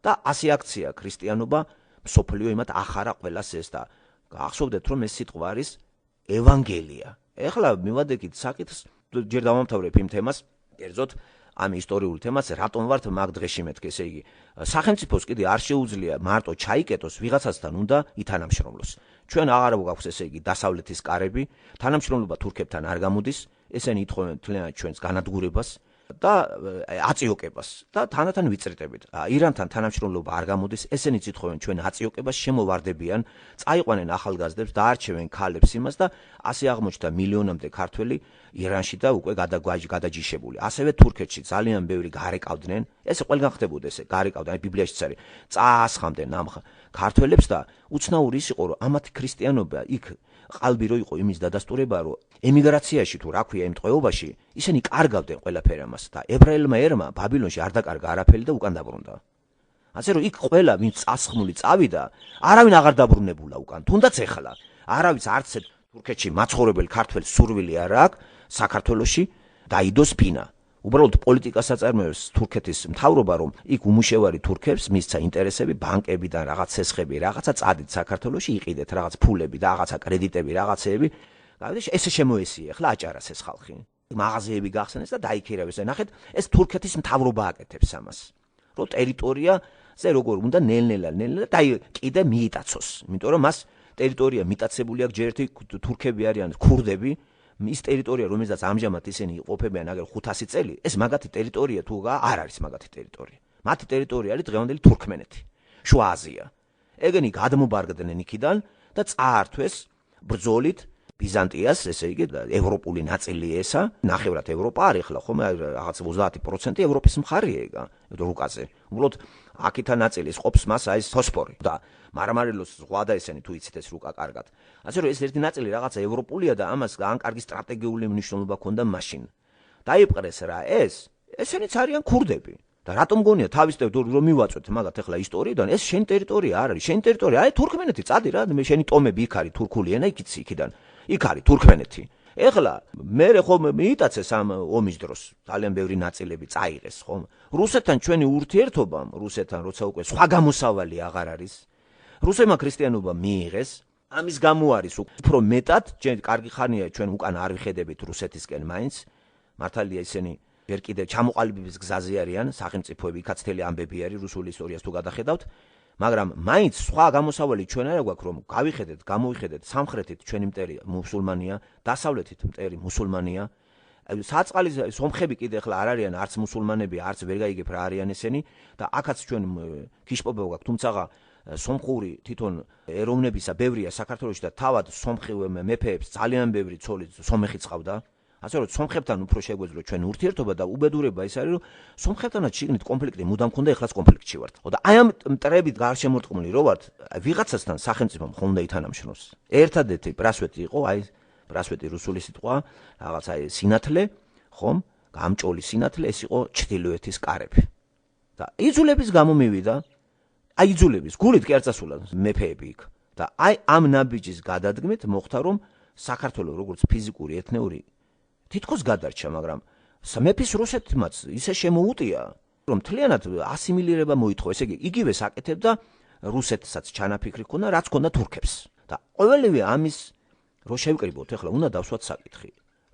და ასე აქცია ქრისტიანობა, მსოფლიო იმათ ახარა ყველას ეს და გახსოვდეთ რომ ეს სიტყვა არის ევანგელია. ეხლა მივადექით საკითხს, ჯერ დავამთავრებ იმ თემას, კერძოდ ამ ისტორიულ თემას, რატომ ვართ მაგ დღეში მეთქი, ესე იგი, სახელმწიფოს კიდე არ შეუძლია მარტო ჩაიკეტოს, ვიღაცასთან უნდა ითანამშრომლოს. ჩვენ აღარ გვაქვს ესე იგი დასავლეთის კარები, თანამშრომლობა თურქებთან არ გამოდის, ესენი ითხოვენ თლიანად ჩვენს განადგურებას და აწიოკებას და თანათან ვიწრიტებით. ირანთან თანამშრომლობა არ გამოდის, ესენიც ითხოვენ ჩვენ აწიოკებას, შემოვარდებიან, წაიყვანენ ახალგაზრდებს, დაარჩევენ ქალებს იმას და ასე აღმოჩნდა მილიონამდე ქართველი ირანში და უკვე გადაჯიშებული. ასევე თურქეთში ძალიან ბევრი გარეკავდნენ, ეს ყველგან ხდებოდა ესე, გარეკავდნენ, ბიბლიაშიც არის, წაასხამდნენ ამ ქართველებს და უცნაური ის იყო, რომ ამათი ქრისტიანობა იქ ყალბი რო იყო იმის დადასტურება, რომ ემიგრაციაში თუ რა ქვია იმ ტყვეობაში, ისინი კარგავდნენ ყველაფერ ამას და ებრაელმა ერმა ბაბილონში არ დაკარგა არაფერი და უკან დაბრუნდა. ასე რომ იქ ყველა ვინც წასხმული წავიდა, არავინ აღარ დაბრუნებულა უკან, თუნდაც ეხლა არავის არც თურქეთში მაცხოვრებელ ქართველს სურვილი არ აქვს საქართველოში დაიდოს ფინა. უბრალოდ პოლიტიკას აწარმოებს თურქეთის მთავრობა, რომ იქ უმუშევარი თურქებს მისცა ინტერესები, ბანკებიდან რაღაც ცესხები, რაღაცა წადით საქართველოში იყიდეთ, რაღაც ფულები და რაღაცა კრედიტები, რაღაცეები. ესე შემოესია, ახლა აჭარას ეს ხალხი. მაღაზიები გახსნეს და დაიქირავეს. ნახეთ, ეს თურქეთის მთავრობა აკეთებს ამას. რომ ტერიტორიაზე როგორ უნდა ნელ-ნელა და კიდე მიიტაცოს. იმიტომ რომ მას ტერიტორია მიტაცებული აქვს, ჯერ ერთი თურქები არიან ქურდები. ის ტერიტორია, რომელსაც ამჟამად ისინი ყოფებიან აგერ 500 წელი, ეს მაგათი ტერიტორია თუ არ არის მაგათი ტერიტორია. მათი ტერიტორია არის დღევანდელი თურქმენეთი, შუა აზია. ეგენი გადმობარგდნენ იქიდან და წაართვეს ბრძოლით ბიზანტიას, ესე იგი, ევროპული ნაწილი ესა, ნახევრად ევროპა არის ახლა, ხომ რაღაც 30% ევროპის მხარეა ეგა, რუკაზე. უბრალოდ აქითა ნაწილის ყოფს მას აი ფოსფორი და მარმარილოს ზღვა და ესენი თუ იცით ეს რუკა კარგად. ასე რომ ეს ერთი ნაწილი რაღაცა ევროპულია და ამას ან კარგი სტრატეგიული მნიშვნელობა ჰქონდა მაშინ. დაიპყრეს რა ესენიც არიან ქურდები. და რატომ გონია თავის რომ მივაწვეთ მაგათ ახლა ისტორიიდან, ეს შენი ტერიტორია არ არის, შენი ტერიტორია აი თურქმენეთი, წადი რა, შენი ტომები იქ არის, თურქული ენა იქიცი იქიდან. იქ არის თურქმენეთი. ეხლა მე ხომ მიიტაცეს ამ ომის დროს ძალიან ბევრი ნაწილები წაიღეს, ხომ? რუსეთთან ჩვენი ურთიერთობამ, რუსეთთან როცა უკვე სხვა გამოსავალი აღარ არის, რუსებმა ქრისტიანობა მიიღეს, ამის გამო არის უფრო მეტად, კარგი ხანია ჩვენ უკან არ ვიხედებით რუსეთისკენ მაინც, მართალია ისინი ჯერ კიდევ ჩამოყალიბების გზაზე არიან სახელმწიფოები, იქაც მთელი ამბები არის რუსული ისტორიას თუ გადახედავთ, მაგრამ მაინც სხვა გამოსავალი ჩვენ არ გვაქვს, რომ გავიხედეთ, გამოვიხედეთ, სამხრეთით ჩვენი მტერი მუსულმანია, დასავლეთით მტერი მუსულმანია. საწყალი სომხები კიდე ახლა არ არიან არც მუსულმანები, არც ვერ გაიგებ რა არიან ესენი და აქაც ჩვენ გიშპობა გვაქვს, თუმცა სომხური თვითონ ეროვნებისა ბევრია საქართველოში და თავად სომხი მეფეებს ძალიან ბევრი ცოლი სომეხი წავდა. ასე რომ სომხებთან უფრო შეგვეძლო ჩვენ ურთიერთობა და უბედურება ის არის, რომ სომხებთანაც შიგნით კონფლიქტი მუდამ ქონდა, ეხლაც კონფლიქტში ვართ. და აი ამ მტრებით გარშემორტყმული რო ვართ, ვიღაცასთან სახელმწიფომ ხომ უნდა ითანამშრომლოს. ერთადერთი პრასვეტი იყო, აი პრასვეტი რუსული სიტყვა, რაღაც აი სინათლე, ხომ? გამჭოლი სინათლე, ეს იყო ჩრდილოეთის კარები. და იძულების გამო მივიდა, აი იძულების, გულით კი არ წასულა მეფეები იქ. და აი ამ ნაბიჯის გადადგმით მოხდა, რომ საქართველოს როგორც ფიზიკური ეთნიური თითქოს გადარჩა, მაგრამ მეფის რუსეთმაც ისე შემოუტია, რომ მთლიანად ასიმილირება მოითხოვა, ესე იგი იგივე საკეთებდა რუსეთსაც ჩანაფიქრი ჰქონდა, რაც ჰქონდა თურქებს. და ყოველივე ამის რო შევკრიბოთ, ახლა უნდა დავსვათ საკითხი.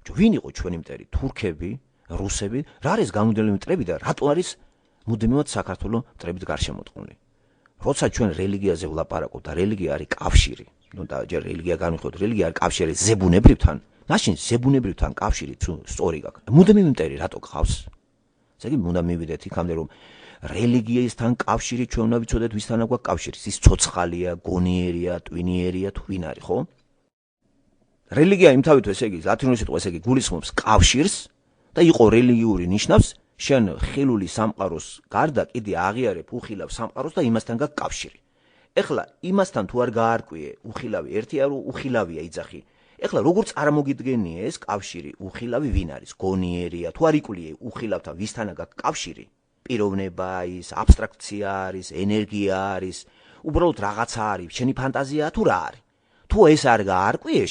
ვინ იყო ჩვენი მტერი? თურქები, რუსები, რა არის განუდგენელი მტრები და რატო არის მუდმივად საქართველოს მტრებით გარშემორტყმული? როცა ჩვენ რელიგიაზე ვლაპარაკობთ და რელიგია არის კავშირი, ნუ და ჯერ რელიგია განვიხილოთ, რელიგია არის კავშირი ზებუნებრივთან, მაშინ ზებუნებრივთან კავშირი სწორი გაქვს. მუდმივი მტერი რატო გყავს? ესე იგი უნდა მივიდეთ იქამდე, რომ რელიგიისთან კავშირი ჩვენ უნდა ვიცოდეთ ვისთანა გვაქვს კავშირი. ის ცოცხალია, გონიერია, ტვინიერია თუ ვინ არის, ხო? რელიგია იმთავით ესე იგი ლათინური სიტყვა ესე იგი გულისხმობს კავშირს და იყო რელიგიური ნიშნავს შენ ხილული სამყაროს გარდა კიდე აღიარებ უხილავ სამყაროს და იმასთან გაქვს კავშირი. ეხლა იმასთან თუ არ გაარკვიე უხილავი ერთი არ უხილავია იძახი. ეხლა როგორ წარმოგიდგენია ეს კავშირი უხილავი ვინ არის? გონიერია თუ არ იკვლიე უხილავთან ვისთანა გაქვს კავშირი? პიროვნება ის, აბსტრაქცია არის, ენერგია არის, უბრალოდ რაღაცა არის, შენი ფანტაზია თუ რა არის? თუ ეს არ გაარკვიე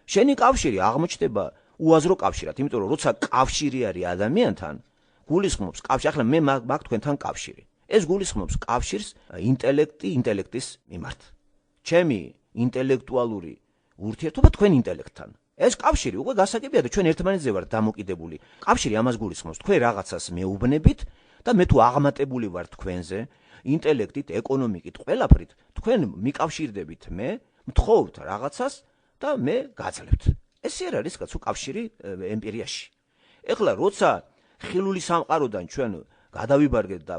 შენი კავშირი აღმოჩნდება უაზრო კავშირად, იმიტომ რომ როცა კავშირი არის ადამიანთან, გულისხმობს კავშირი, ახლა მე მაქვს თქვენთან კავშირი. ეს გულისხმობს კავშირს ინტელექტის მიმართ. ჩემი ინტელექტუალური ურთიერთობა თქვენ ინტელექტთან. ეს კავშირი უკვე გასაგებია და ჩვენ ერთმანეთზე ვართ დამოკიდებული. კავშირი ამას გულისხმობს, თქვენ რაღაცას მეუბნებით და მე თუ აღმატებული ვარ თქვენზე, ინტელექტით, ეკონომიკით, ყველაფრით, თქვენ მიკავშირდებით მე, მთხოვთ რაღაცას და მე გაძლევთ. ესე არ არის კაცო კავშირი ემპირიაში. ეხლა როცა ხილული სამყაროდან ჩვენ გადავიბარგეთ და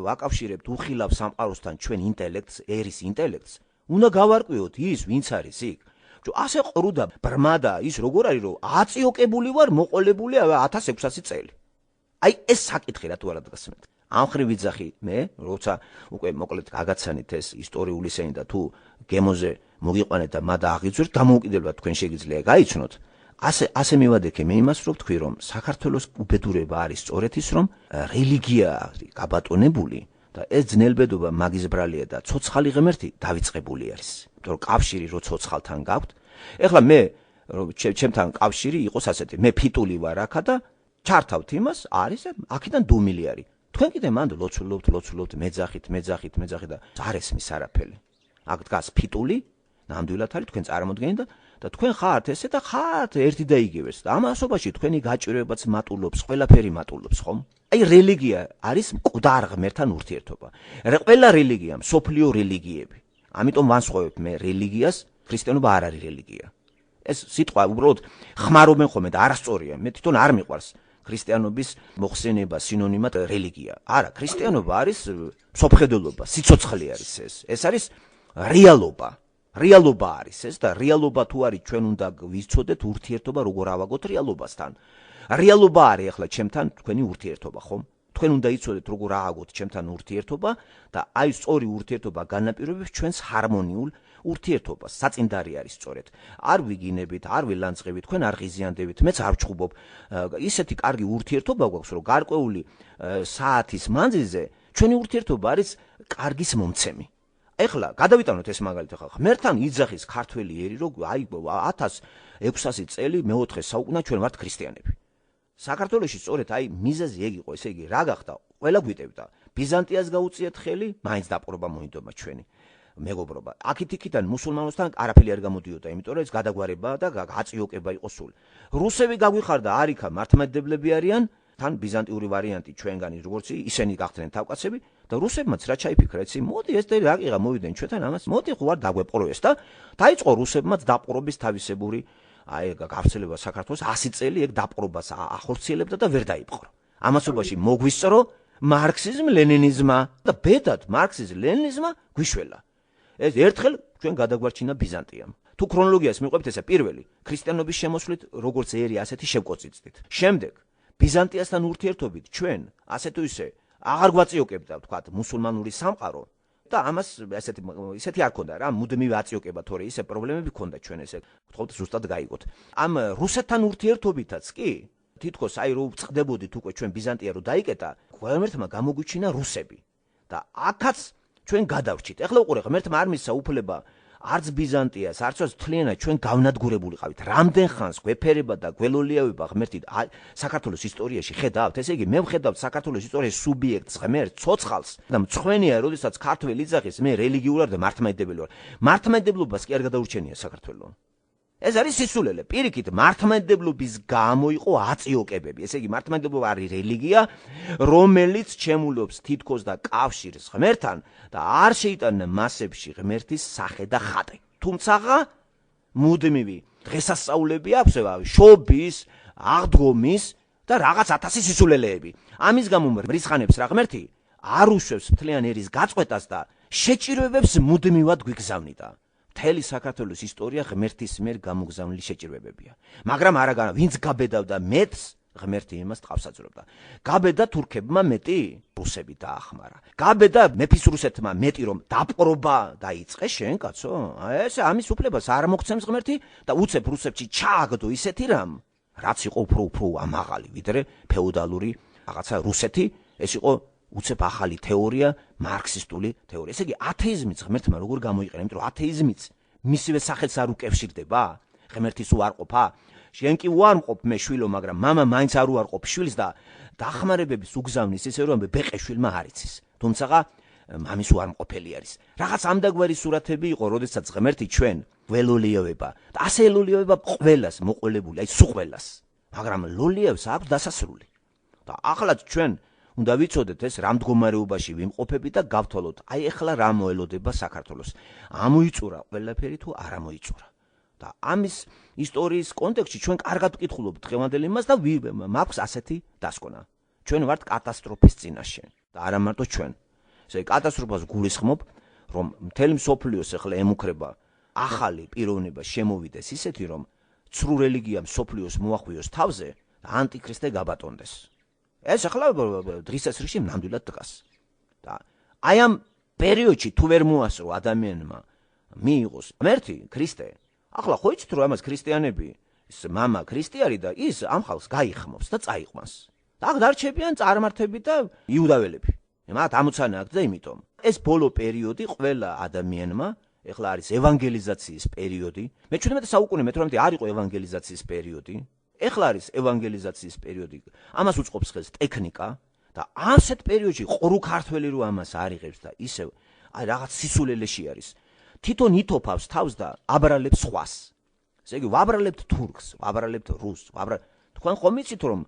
ვაკავშირებთ უხილავ სამყაროსთან ჩვენ ინტელექტს, ერის ინტელექტს, უნდა გავარკვიოთ ის, ვინც არის იქ. ასე ყრუდა ბრმადა ის როგორ არის, რომ აწიოკებული ვარ, მოყოლებული 1600 წელი. აი ეს საკითხი რა თუ არა დგასმეთ. ამ ხრივ ვიძახი მე, როცა უკვე მოკლედ გაგაცანით ეს ისტორიული სენი და თუ გემოზე მოგიყვანეთ და მადა აღიძვირთ, დამოუკიდებლად თქვენ შეგიძლია გაიცნოთ. ასე მივადექე მე იმას, რომ თქვი, რომ საქართველოს უბედურება არის სწორედ ის, რომ რელიგია არის გაბატონებული და ეს ძნელბედობა მაგის ბრალია და ცოცხალი ღმერთი დავიწყებული არის. იმიტომ რომ კავშირი რო ცოცხალთან გაქვთ, ეხლა მე ჩემთან კავშირი იყოს ასეთი, მე ფიტული ვარ აქა და ჩართავთ იმას, არის აქედან დუმილი არის. თქვენ კიდე მანდ ლოცულობთ, მეძახით და არ ესმის არაფერი. აქ დგას ფიტული, ნამდვილად არის თქვენ წარმოდგენით და თქვენ ხართ ესე და ხართ ერთი და იგივეს. და ამ ასობაში თქვენი გაჭირვებაც მატულობს, ყველაფერი მატულობს, ხომ? აი რელიგია არის მკვდარ ღმერთთან ურთიერთობა. ყველა რელიგია, მსოფლიო რელიგიები. ამიტომ ვანსხვავებ მე რელიგიას, ქრისტიანობა არ არის რელიგია. ეს სიტყვა უბრალოდ ხმარობენ ხოლმე და არასწორია. მე თვითონ არ მიყვარს ქრისტიანობის მოხსენება სინონიმად რელიგია. არა, ქრისტიანობა არის მსოფლმხედველობა, სიცოცხლე არის ეს. ეს არის რეალობა. რეალობა არის ეს და რეალობა თუ არის ჩვენ უნდა ვიცოდეთ ურთიერთობა როგორ ავაგოთ რეალობასთან. რეალობა არის ახლა ჩემთან თქვენი ურთიერთობა, ხომ? თქვენ უნდა იცოდეთ როგორ ააგოთ ჩემთან ურთიერთობა და აი სწორი ურთიერთობა განაპირობებს ჩვენს ჰარმონიულ ურთიერთობას. საწინდარი არის სწორედ. არ ვიგინებით, არ ვილანძღებით, თქვენ არ ღიზიანდებით, მეც არ ვჩხუბობ. ისეთი კარგი ურთიერთობა გვაქვს, რომ გარკვეული საათის მანძილზე ჩვენი ურთიერთობა არის კარგის მომცემი. ეხლა გადავიტანოთ ეს მაგალითი ხალხ. ღმერთთან იძახის ქართველი ერი, რომ აი 1600 წელი მე-4 საუკუნე ჩვენ ვართ ქრისტიანები. საქართველოში სწორედ აი მიზეზი ეგ იყო, ესე იგი რა გახდა? ყველა გვიტევდა. ბიზანტიას გაუწიეთ ხელი, მაინც დაპყრობა მოინდომა ჩვენი მეგობრობა. აქეთ-იქიდან მუსულმანოსთან არაფერი არ გამოდიოდა, იმიტომ რომ ეს გადაგვარება და აწიოკება იყო სულ. რუსები გაგვიხარდა, არიქა მართლმადიდებლები არიან თან ბიზანტიური ვარიანტი ჩვენგანი როგორც ისინი გახდნენ თავკაცები და რუსებმაც რა ჩაიფიქრა იცი მოდი ეს რაკიღა მოვიდნენ ჩვენთან ამას მოდი ხო არ დაგვეპყრო ეს და დაიწყო რუსებმაც დაპყრობის თავისებური აი გავრცელება საქართველოს 100 წელი ეგ დაპყრობას ახორციელებდა და ვერ დაიპყრო ამასობაში მოგვისწრო მარქსიზმ ლენინიზმა და ბედად მარქსიზმ ლენინიზმა გვიშველა ეს ერთხელ ჩვენ გადაგვარჩინა ბიზანტიამ თუ ქრონოლოგიას მიყვებთ ესა პირველი ქრისტიანობის შემოსვლით როგორც ერი ასეთი შევკოციცდით შემდეგ ბიზანტიასთან ურთიერთობით ჩვენ ასე თუ ისე აღარ გვაწიოკებდა ვთქვათ მუსულმანური სამყარო და ამას ესეთი არ ქონდა რა მუდმივი აწიოკება თორე ისე პრობლემები ქონდა ჩვენ ესე ვთქვათ ზუსტად გაიგოთ ამ რუსეთთან ურთიერთობითაც კი თითქოს აი რო წდებოდით უკვე ჩვენ ბიზანტია რო დაიკეტა ღმერთმა გამოგვიჩინა რუსები და აქაც ჩვენ გადავრჩით ეხლა უყურე ღმერთმა არ მისცა უფლება არც ბიზანტიას არც თლიანად ჩვენ გავნადგურებულიყავით რამდენ ხანს გვეფერება და გველოლიავება ღმერთი საქართველოს ისტორიაში ხედავთ ესე იგი მე ვხედავთ საქართველოს ისტორიის სუბიექტს ღმერთს ცოცხალს და მწვენეა როდესაც ქართველი იძახის მე რელიგიურ და მართლმადიდებელი ვარ მართლმადიდებლობას კი არ გადაურჩენია საქართველოს ეს არის სისულელე პირიქით მართლმადიდებლობის გამო იყო აწიოკებები ესე იგი მართლმადიდებლობა არის რელიგია რომელიც ჩემულობს თითქოს და კავშირს ღმერთთან და არ შეიტანა მასებში ღმერთის სახე და ხატი თუმცა მუდმივი დღესასწაულები აქვს შობის აღდგომის და რაღაც 1000 სისულელეები ამის გამო მრისხანებს რა ღმერთი არ უშვებს მთლიან ერის გაწყვეტას და შეჭირვებებს მუდმივად გვიგზავნიდა მთელი საქართველოს ისტორია ღმერთის მიერ გამოგზავნილი შეჭირვებებია მაგრამ არაგანა ვინც გაბედავდა მეც ღმერთი იმას ტყავსაძვრობდა გაბედა თურქებმა მეტი რუსები დაახმარა გაბედა მეფის რუსეთმა მეტი რომ დაპყრობა დაიწყეს შენ კაცო ეს ამის უფლებას არ მოგცემს ღმერთი და უცებ რუსებში ჩააგდო ისეთი რამ რაც იყო უფრო ამაღალი ვიდრე ფეოდალური რაღაცა რუსეთი ეს იყო უცებ ახალი თეორია მარქსისტული თეორია ესე იგი ათეიზმიც ღმერთმა როგორ გამოიყენა იმიტომ რომ ათეიზმიც მისივე სახელს არ უკავშირდება ღმერთის უარყოფა შენ კი უარყოფ მე შვილო მაგრამ მამა მაინც არ უარყოფ შვილს და დახმარებების უგზავნის ისე რომ ბეყე შვილმა არ იცის თუმცა მამის უარყოფელი არის რაღაც ამდაგვარი სურათები იყო როდესაც ღმერთი ჩვენ ველოლიავება და ასე ელოლიავება ყველას მოყოლებული აი სულ მაგრამ ლოლიავს აქვს დასასრული და ახლაც ჩვენ უნდა ვიცოდეთ ეს რა მდგომარეობაში ვიმყოფებით და გავთვალოთ აი ეხლა რა მოელოდება საქართველოს ამოიწურა ყველაფერი თუ არ ამოიწურა და ამის ისტორიის კონტექსტში ჩვენ კარგად ვკითხულობთ დღევანდელ იმას და მაქვს ასეთი დასკვნა ჩვენ ვართ კატასტროფის წინაშე და არა მარტო ჩვენ ესე კატასტროფას გულისხმობ რომ მთელი მსოფლიოს ეხლა ემუქრება ახალი პიროვნება შემოვიდეს ისეთი რომ ცრუ რელიგია მსოფლიოს მოახვიოს თავზე და ანტიქრისტე გაბატონდეს ეს ახლა დღის წესრიგში ნამდვილად დგას და აი ამ პერიოდში თუ ვერ მოასწრო ადამიანმა მიიღოს ღმერთი ქრისტე ახლა ხო იცით რომ ამას ქრისტიანები ის მამა ქრისტიანი და ის ამ ხალხს გაიხმობს და წაიყვანს და აქ დარჩებიან წარმართები და იუდაველები მათ ამოცანა აქვს და იმიტომ ეს ბოლო პერიოდი ყველა ადამიანმა ეხლა არის ევანგელიზაციის პერიოდი მე-17 საუკუნე მე-18 არ იყო ევანგელიზაციის პერიოდი ეხლა არის ევანგელიზაციის პერიოდი ამას უწყობს ხელს ტექნიკა და ასეთ პერიოდში ყრუ ქართველი რო ამას არიღებს და ისევ აი რაღაც სისულელეში არის თვითონ ითოფავს თავს და აბრალებს სხვას ესე იგი ვაბრალებთ თურქს ვაბრალებთ რუსს თქვენ ხომ იცით რომ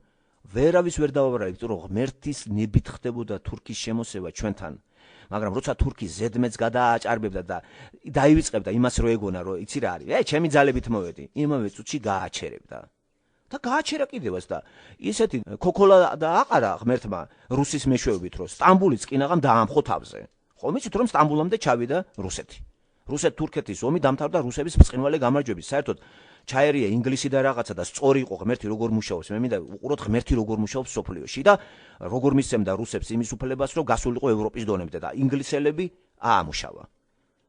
ვერავის ვერ დავაბრალებთ რომ ღმერთის ნებით ხდებოდა თურქის შემოსევა ჩვენთან მაგრამ როცა თურქი ზედმეც გადააჭარბებდა და დაივიწყებდა იმას რო ეგონა რომ იცი რა არის ჩემი ძალებით მოვედი იმავე წუთში გააჩერებდა და გააჩერა კიდევაც და ისეთი ქოქოლა და აყარა ღმერთმა რუსის მეშვეობით რომ სტამბულიც კინაღამ დაამხო თავზე ხომ იცით რომ სტამბულამდე ჩავიდა რუსეთი რუსეთ-თურქეთის ომი დამთავრდა რუსების ბრწყინვალე გამარჯვებით საერთოდ ჩაერია ინგლისი და რაღაცა და სწორი იყო ღმერთი როგორ მუშაობს მე მინდა უყუროთ ღმერთი როგორ მუშაობს სოფლიოში და როგორ მისცემდა რუსებს იმის უფლებას რომ გასულიყო ევროპის დონემდე და ინგლისელები აამუშავა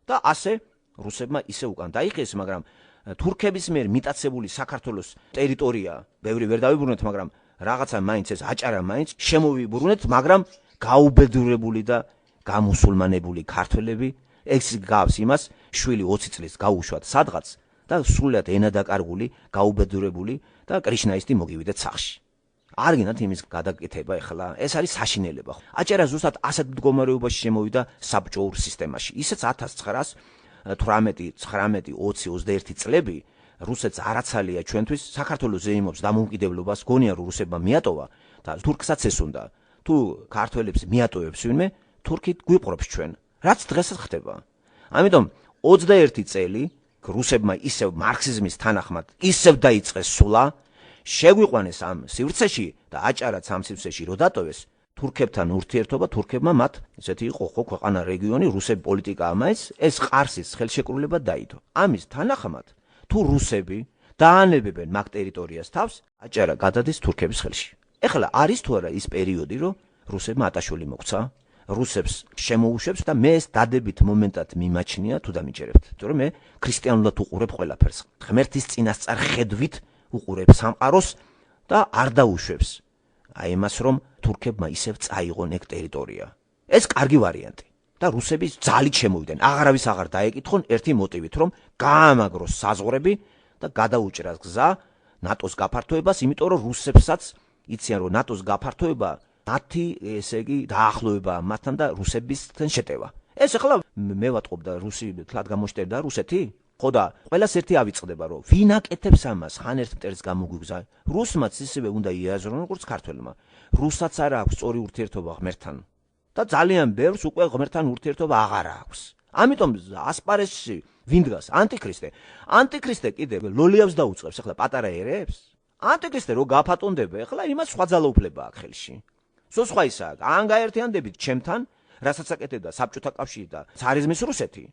და ასე რუსებმა ისე უკან დაიხიეს მაგრამ თურქების მიერ მიტაცებული საქართველოს ტერიტორია ბევრი ვერ დავიბრუნეთ მაგრამ რაღაცა მაინც ეს აჭარა მაინც შემოვიბრუნეთ მაგრამ გაუბედურებული და გამუსულმანებული ქართველები ეს გავს იმას შვილი 20 წლის გაუშვათ სადღაც და სულად ენადაკარგული გაუბედურებული და კრიშნაისტი მოგივიდეთ სახში არ გინდათ იმის გადაკეთება ეხლა ეს არის საშინელება აჭარა ზუსტად ასეთ მდგომარეობაში შემოვიდა საბჭოურ სისტემაში ისეც 1918, 19, 20, 21 წლები რუსეთს არაცალია ჩვენთვის, საქართველოს ზეიმობს დამოუკიდებლობას, გონია რომ რუსებმა მიატოვა და თურქსაც ეს უნდა. თუ ქართველებს მიატოვებს ვინმე, თურქი გვიპყრობს ჩვენ. რაც დღესაც ხდება. ამიტომ 21 წელი რუსებმა ისევ მარქსიზმის თანახმად ისევ დაიწყეს სულა, შეგვიყვანეს ამ სივრცეში და აჭარაც ამ სივრცეში რო დატოვეს, თურქებთან ურთიერთობა, თურქებმა მათ ესეთი იყო ხო ქვეყანა რეგიონი, რუსები პოლიტიკა ამაიც, ეს ყარსის ხელშეკრულება დაიდო. ამის თანახმად თუ რუსები დაანებებენ მაგ ტერიტორიას თავს, აჭარა გადადის თურქების ხელში. ეხლა არის თუ არა ის პერიოდი, რომ რუსებმა ატაშვილი მოგცა, რუსებს შემოუშვებს და მე ეს დადებით მომენტად მიმაჩნია თუ დამიჯერებთ. იმიტომ რომ მე ქრისტიანულად უყურებ ყველაფერს. ღმერთის წინასწარ ხედვით უყურებ სამყაროს და არ დაუშვებს აი იმას, რომ თურქებმა ისევ წაიღონ ეგ ტერიტორია. ეს კარგი ვარიანტი. და რუსები ძალით შემოვიდნენ. აღარავის აღარ დაეკითხონ ერთი მოტივით, რომ გაამაგროს საზღვრები და გადაუჭრას გზა ნატოს გაფართოებას, იმიტომ რომ რუსებსაც იციან, რომ ნატოს გაფართოება მათი, ესე იგი, დაახლოება მათთან და რუსებისთან შეტევა. ეს ახლა მე ვატყობ და რუსი თლად გამოჩნდება რუსეთი? ხო და ყველას ერთი ავიწყდება, რომ ვინ აკეთებს ამას, ხან ერთ მტერს გამოგვიგზა. რუსმაც ისევე უნდა იაზრონ, როგორც ქართველმა. რუსაც არ აქვს სწორი ურთიერთობა ღმერთთან. და ძალიან ბევრს უკვე ღმერთთან ურთიერთობა აღარ აქვს. ამიტომ ასპარეზში ვინ დგას? ანტიქრისტე. ანტიქრისტე კიდე ლოლიავს დაუწყებს ახლა პატარა ერებს? ანტიქრისტე რო გაფატონდება, ახლა იმას სხვა ძალაუფლება აქვს ხელში. სხვა ისაა, ან გაერთიანდებით ჩემთან, რასაც აკეთებდა საბჭოთა კავშირი და ცარიზმის რუსეთი,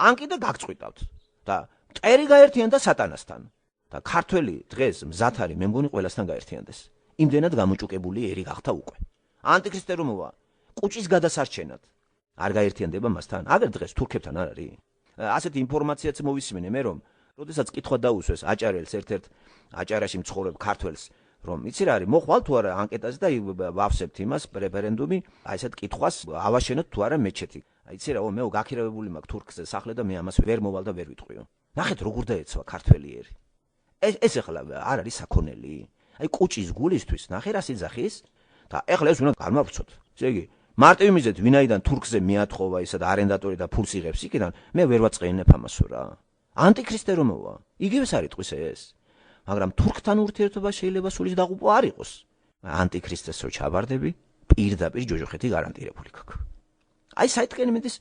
ან კიდე გაგწყვიტავთ და მტერი გაერთიანდა სატანასთან. და ქართველი დღეს მზად არის, მე მგონი ყველასთან გაერთიანდეს. იმდენად გამოჭუკებული ერი გახდა უკვე. ანტიქრისტე რომ მოვა კუჭის გადასარჩენად არ გაერთიანდება მასთან. აგერ დღეს თურქებთან არ არის. ასეთი ინფორმაციაც მოვისმინე მე, რომ როდესაც კითხვა დაუსვეს აჭარელს ერთ-ერთ აჭარაში მცხოვრებ ქართველს, რომ იცი რა არის, მოხვალ თუ არა ანკეტაზე და ვავსებთ იმას რეფერენდუმი, აი ესეთ კითხვას ავაშენოთ თუ არა მეჩეთი. აი იცი რა, მე გაქირავებული მაქვს თურქზე სახლე და მე ამას ვერ მოვალ და ვერ ვიტყვიო. ნახეთ როგორ დაეცვა ქართველი ერი. ეს ახლა არ არის საქონელი. აი კუჭის გულისთვის ნახე რა სიძახის და ახლა ეს უნდა გამავრცოთ. ესე იგი მარტივი მიზეთ ვინაიდან თურქზე მიათხოვა ისა და არენდატორი და ფულს იღებს იქიდან, მე ვერ ვაწყენებ ამასო რა. ანტიქრისტე რომ მოვა, იგივეს არ იტყვის ეს. მაგრამ თურქთან ურთიერთობა შეიძლება სულის დაღუპვა არ იყოს. ანტიქრისტეს რო ჩაბარდები, პირდაპირ ჯოჯოხეთი გარანტირებული გაქვს. აი საითკენ მიდის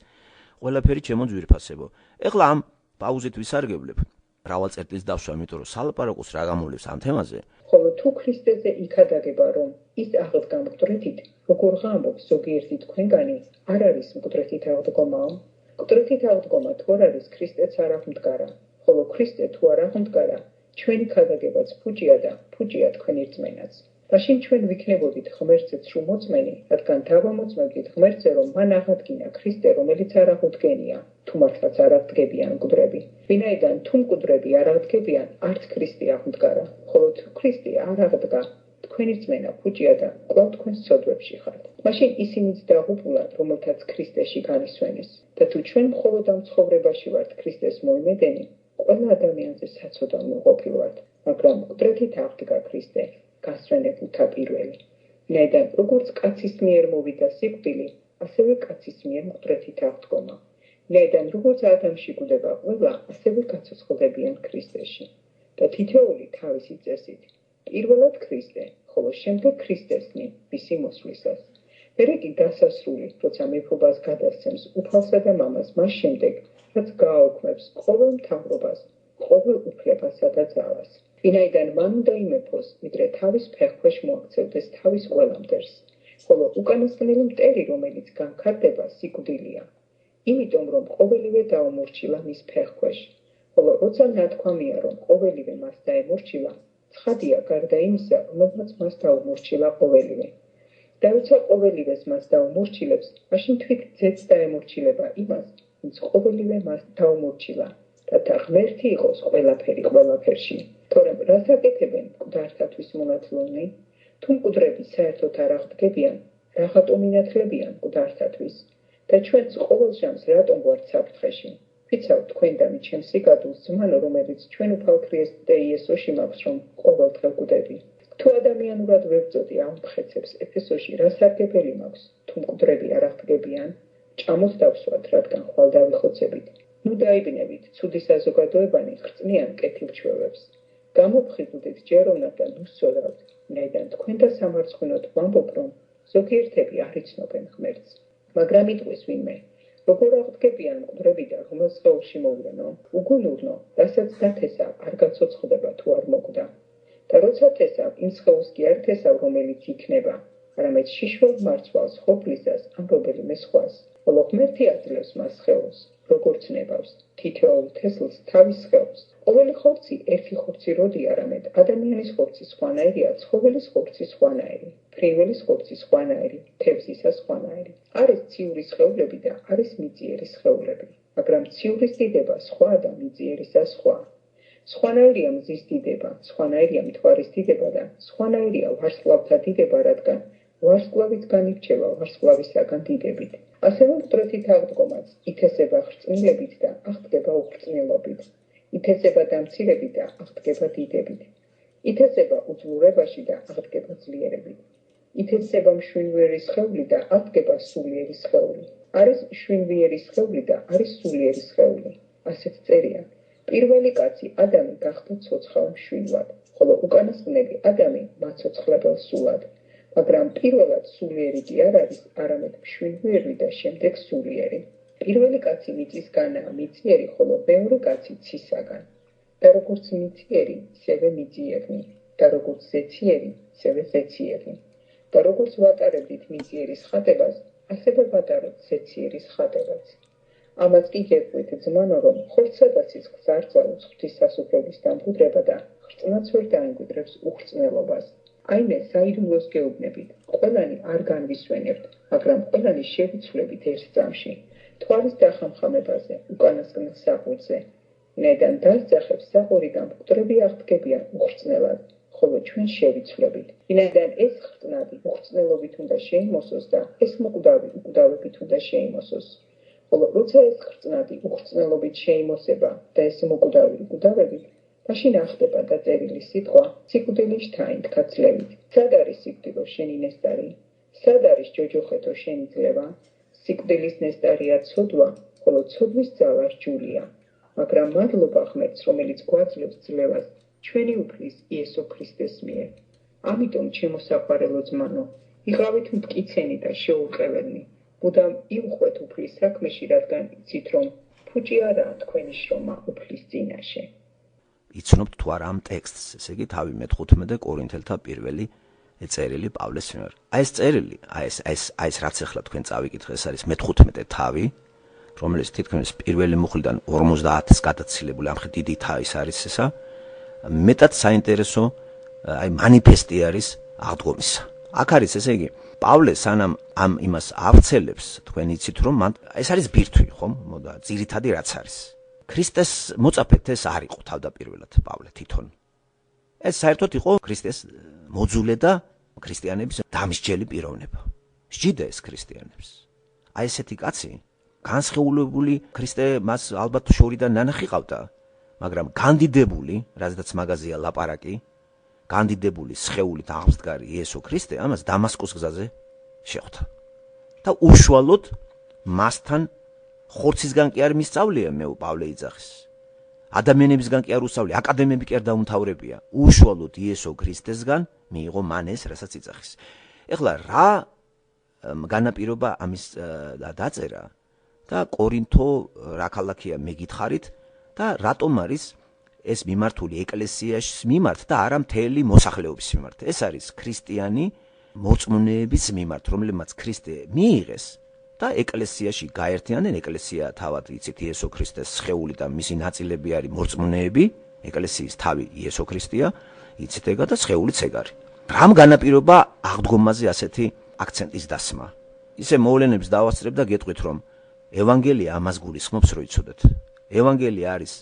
ყველაფერი ჩემო ძვირფასებო. ეხლა ამ პაუზით ვისარგებლებ. მრავალ წერტილს დავსვა, იმიტომ რომ სალაპარაკოს რა გამოვლევს ამ თემაზე. ხოლო თუ ქრისტეზე იქადაგება, რომ ის აღდგა მკვდრეთით, როგორ ღამობს ზოგიერთი თქვენგანი, არ არის მკვდრეთით აღდგომა? მკვდრეთით აღდგომა თუ არ არის, ქრისტეც არ აღმდგარა. ხოლო ქრისტე თუ არ აღმდგარა, ჩვენი ქადაგებაც ფუჭია და ფუჭია თქვენი რწმენაც. მაშინ ჩვენ ვიქნებოდით ღმერთზეც შრომოწმენი, რადგან დავამოწმებდით ღმერთზე, რომ მან აღადგინა ქრისტე, რომელიც არ აღუდგენია, თუ მართლაც არ აღდგებიან მკვდრები. ვინაიდან თუ მკვდრები არ აღდგებიან, არც ქრისტე აღმდგარა. ხოლო თუ ქრისტე არ აღდგა, თქვენი რწმენა ფუჭია და კვლავ თქვენ სოდვებში ხართ. მაშინ ისინიც დაღუპულან, რომელთაც ქრისტეში განისვენეს. და თუ ჩვენ მხოლოდ ამ ცხოვრებაში ვართ ქრისტეს მოიმედენი, ყველა ადამიანზე საცოდავ ყოფილვართ, მაგრამ მკვდრეთით აღდგა ქრისტე. გასვენებულთა პირველი. ვინაიდან როგორც კაცის მიერ მოვიდა სიკვდილი, ასევე კაცის მიერ მკვდრეთით აღდგომა. ვინაიდან როგორც ადამიანში გვდება ყველა, ასევე გაცოცხლდებიან ქრისტეში. და თითოეული თავისი წესით. პირველად ქრისტე, ხოლო შემდეგ ქრისტესნი, მისი მოსვლისას. მერე კი დასასრული, როცა მეფობას გადასცემს უფალსა და მამას, მას შემდეგ, რაც გააუქმებს ყოველ მთავრობას, ყოველ უფლებასა და ძალას. ვინაიდან მან უნდა იმეფოს, ვიდრე თავის ფეხქვეშ მოაქცევდეს თავის ყველა მტერს, ხოლო უკანასკნელი მტერი, რომელიც განქარდება, სიკვდილია. იმიტომ რომ ყოველივე დაუმორჩილა მის ფეხქვეშ, ხოლო როცა ნათქვამია, რომ ყოველივე მას დაემორჩილა, ცხადია გარდა იმისა, რომელმაც მას დაუმორჩილა ყოველივე. და როცა ყოველივეს მას დაუმორჩილებს, მაშინ თვით ძეც დაემორჩილება იმას, ვინც ყოველივე მას დაუმორჩილა, რათა ღმერთი იყოს ყველაფერი ყველაფერში. თორემ რას აკეთებენ მკვდართათვის მონათლოვნი? თუ მკვდრები საერთოდ არ აღდგებიან, რაღატომ ინათლებიან მკვდართათვის? და ჩვენც ყოველ ჟამს რატომ ვართ საფრთხეში? ვიცავ თქვენ და მე ჩემს სიგადულს ზმანო, რომელიც ჩვენ უფალ ქრისტე იესოში მაქვს, რომ ყოველდღე ვკვდები. თუ ადამიანურად ვებრძოდი ამ მხეცებს ეფესოში, რა სარგებელი მაქვს? თუ მკვდრები არ აღდგებიან, ჭამოთ დავსვათ, რადგან ხვალ დავიხოცებით. ნუ დაიბნებით ცუდი საზოგადოებანი ხრწნიან კეთილჩვევებს. გამოფხიზლდით ჯეროვნად და ნუ სწორავთ, ნედან თქვენ და სამარცხვინოდ ვამბობ, რომ ზოგიერთები არ იცნობენ ღმერთს. მაგრამ იტყვის ვინმე, როგორ აღდგებიან მკვდრები და რომელ სხეულში მოვლენო, უგუნურნო, რასაც დათესა არ გაცოცხლდება თუ არ მოკვდა. და როცა თესავ, იმ სხეულს კი არ თესავ, რომელიც იქნება, არამედ შიშველ მარცვალს ყოფლისას ამბობელი მესხვას, ხოლო ღმერთი აძლევს მას სხეულს, როგორც ნებავს, თითოეულ თესლს თავის სხეულს. ყოველი ხორცი ერთი ხორცი როდი არამედ ადამიანის ხორცი სხვანაირია, ცხოველის ხორცი სხვანაირი, ფრინველის ხორცი სხვანაირი, თევზისა სხვანაირი. არის ციური სხეულები და არის მიწიერი სხეულები, მაგრამ ციური დიდება სხვა და მიწიერისა სხვა. სხვანაირია მზის დიდება, სხვანაირია მთვარის დიდება და სხვანაირია ვარსკვლავთა დიდება, რადგან ვარსკვლავიც განირჩევა ვარსკვლავისაგან დიდებით. ასევე მკვდრეთით აღდგომაც ითესება ხრწნილებით და აღდგება უხრწნილობით. ითესება დამცირებით და აღდგება დიდებით. ითესება უძლურებაში და აღდგება ძლიერებით. ითესება მშვენიერი სხეული და აღდგება სულიერი სხეული. არის მშვენიერი სხეული და არის სულიერი სხეული. ასეთ წერია. პირველი კაცი ადამი გახდა ცოცხალ მშვიდად, ხოლო უკანასკნელი ადამი მაცოცხლებელ სულად. მაგრამ პირველად სულიერი კი არ არის, არამედ მშვენიერი და შემდეგ სულიერი. პირველი კაცი მიწისგანაა მიწიერი, ხოლო მეორე კაცი ცისაგან. და როგორც მიწიერი, ისევე მიწიერნი, და როგორც ზეციერი, ისევე ზეციერი. და როგორც ვატარებდით მიწიერის ხატებას, ასევე ვატარებთ ზეციერის ხატებას. ამას კი გეტყვით ძმანო, რომ ხორცსა და სისხლს არ წაუს ღვთის სასუფლების დამკვიდრება და ხრწნაც ვერ დაემკვიდრებს უხრწნელობას. აიმე საიდუმლოს გეუბნებით, ყველანი არ განვისვენებთ, მაგრამ ყველანი შევიცვლებით ერთ წამში. თვალის დახამხამებაზე, უკანასკნელ საყურზე. ნედან დასძახებს საყურიდან მკვდრები აღდგებიან უხრწნელად, ხოლო ჩვენ შევიცვლებით. ვინაიდან ეს ხრწნადი უხრწნელობით უნდა შეიმოსოს და ეს მოკვდავი უკვდავებით უნდა შეიმოსოს. ხოლო როცა ეს ხრწნადი უხრწნელობით შეიმოსება და ეს მოკვდავი უკვდავებით, მაშინ ახდება დაწერილი სიტყვა სიკვდილის თაინთქა ძლევით. სად არის სიკვდილო შენი ნესტარი? სად არის ჯოჯოხეთო შენი ძლევა? სიკვდილის ნესტარია ცოდვა, ხოლო ცოდვის ძალა რჯულია. მაგრამ მადლობა ღმერთს, რომელიც გვაძლევს ძლევას ჩვენი უფლის იესო ქრისტეს მიერ. ამიტომ ჩემო საყვარელო ძმანო, იყავით მტკიცენი და შეურყეველი. მუდამ იუხვეთ უფლის საქმეში, რადგან იცით, რომ ფუჭი არაა თქვენი შრომა უფლის წინაშე. იცნობთ თუ არა ამ ტექსტს, ესე იგი თავი მე-15 კორინთელთა პირველი წერილი პავლეს მიერ. აი ეს წერილი, აი ეს რაც ახლა თქვენ წავიკითხეთ, ეს არის მე-15 თავი, რომელიც თითქმის პირველი მუხლიდან 50-ს გადაცილებული, ამხრივ დიდი თავის არის ესა. მეტად საინტერესო აი მანიფესტი არის აღდგომისა. აქ არის ესე იგი პავლე სანამ ამ იმას აღწელებს, თქვენ იცით რომ ეს არის ბირთვი, ხომ? მოდა ძირითადი რაც არის. ქრისტეს მოწაფეთ ეს არ იყო თავდაპირველად პავლე თვითონ. ეს საერთოდ იყო ქრისტეს მოძულე და ქრისტიანების დამსჯელი პიროვნება. სჯიდა ეს ქრისტიანებს. აი ესეთი კაცი, განსხეულებული ქრისტე მას ალბათ შორიდან ნანახი ყავდა, მაგრამ განდიდებული, რადგან მაგაზია ლაპარაკი, განდიდებული სხეულით აღმდგარი იესო ქრისტე ამას დამასკოს გზაზე შეხვდა. და უშუალოდ მასთან ხორცისგან კი არ მისწავლია მე პავლე იძახის. ადამიანებისგან კი არ უსწავლია, აკადემიები კი არ დაუმთავრებია. უშუალოდ იესო ქრისტესგან მიიღო მან ეს, რასაც იძახის. ეხლა რა განაპირობა ამის დაწერა და კორინთო რა ქალაქია მეკითხარით და რატომ არის ეს მიმართული ეკლესიაში მიმართ და არა მთელი მოსახლეობის მიმართ. ეს არის ქრისტიანი მოწმუნეების მიმართ, რომლებმაც ქრისტე მიიღეს და ეკლესიაში გაერთიანდნენ. ეკლესია თავად იცით იესო ქრისტეს სხეული და მისი ნაწილები არის მოწმუნეები, ეკლესიის თავი იესო ქრისტეა, იცით ეგა და სხეულიც ეგ არის. რამ განაპირობა აღდგომაზე ასეთი აქცენტის დასმა? ისე მოვლენებს დავასწრებ და გეტყვით რომ ევანგელია ამას გულისხმობს, რომ იცოდეთ. ევანგელია არის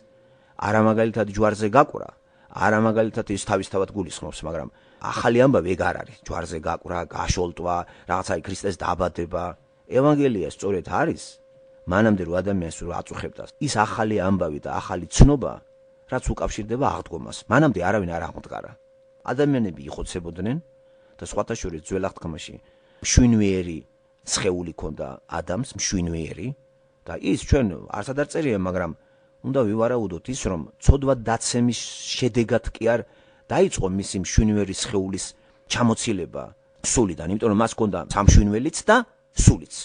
არა მაგალითად ჯვარზე გაკვრა, არა მაგალითად ის თავისთავად გულისხმობს, მაგრამ ახალი ამბავი ეგ არ არის. ჯვარზე გაკვრა, გაშოლტვა, რაღაცა ქრისტეს დაბადება. ევანგელია სწორედ არის მანამდე რომ ადამიანს რო აწუხებდა ის ახალი ამბავი და ახალი ცნობა, რაც უკავშირდება აღდგომას. მანამდე არავინ არ აღმდგარა. ადამიანები იხოცებოდნენ და სხვათა შორის ძველ აღთქმაში მშვენიერი სხეული ქონდა ადამიანს, მშვენიერი და ის ჩვენ არცად არ წერია, მაგრამ უნდა ვივარაუდოთ ის, რომ ცოდვა დაცემის შედეგად კი არ დაიწყო მისი მშვენიერი სხეულის ჩამოცილება სულიდან, იმიტომ რომ მას ჰქონდა სამშვენიველიც და სულიც.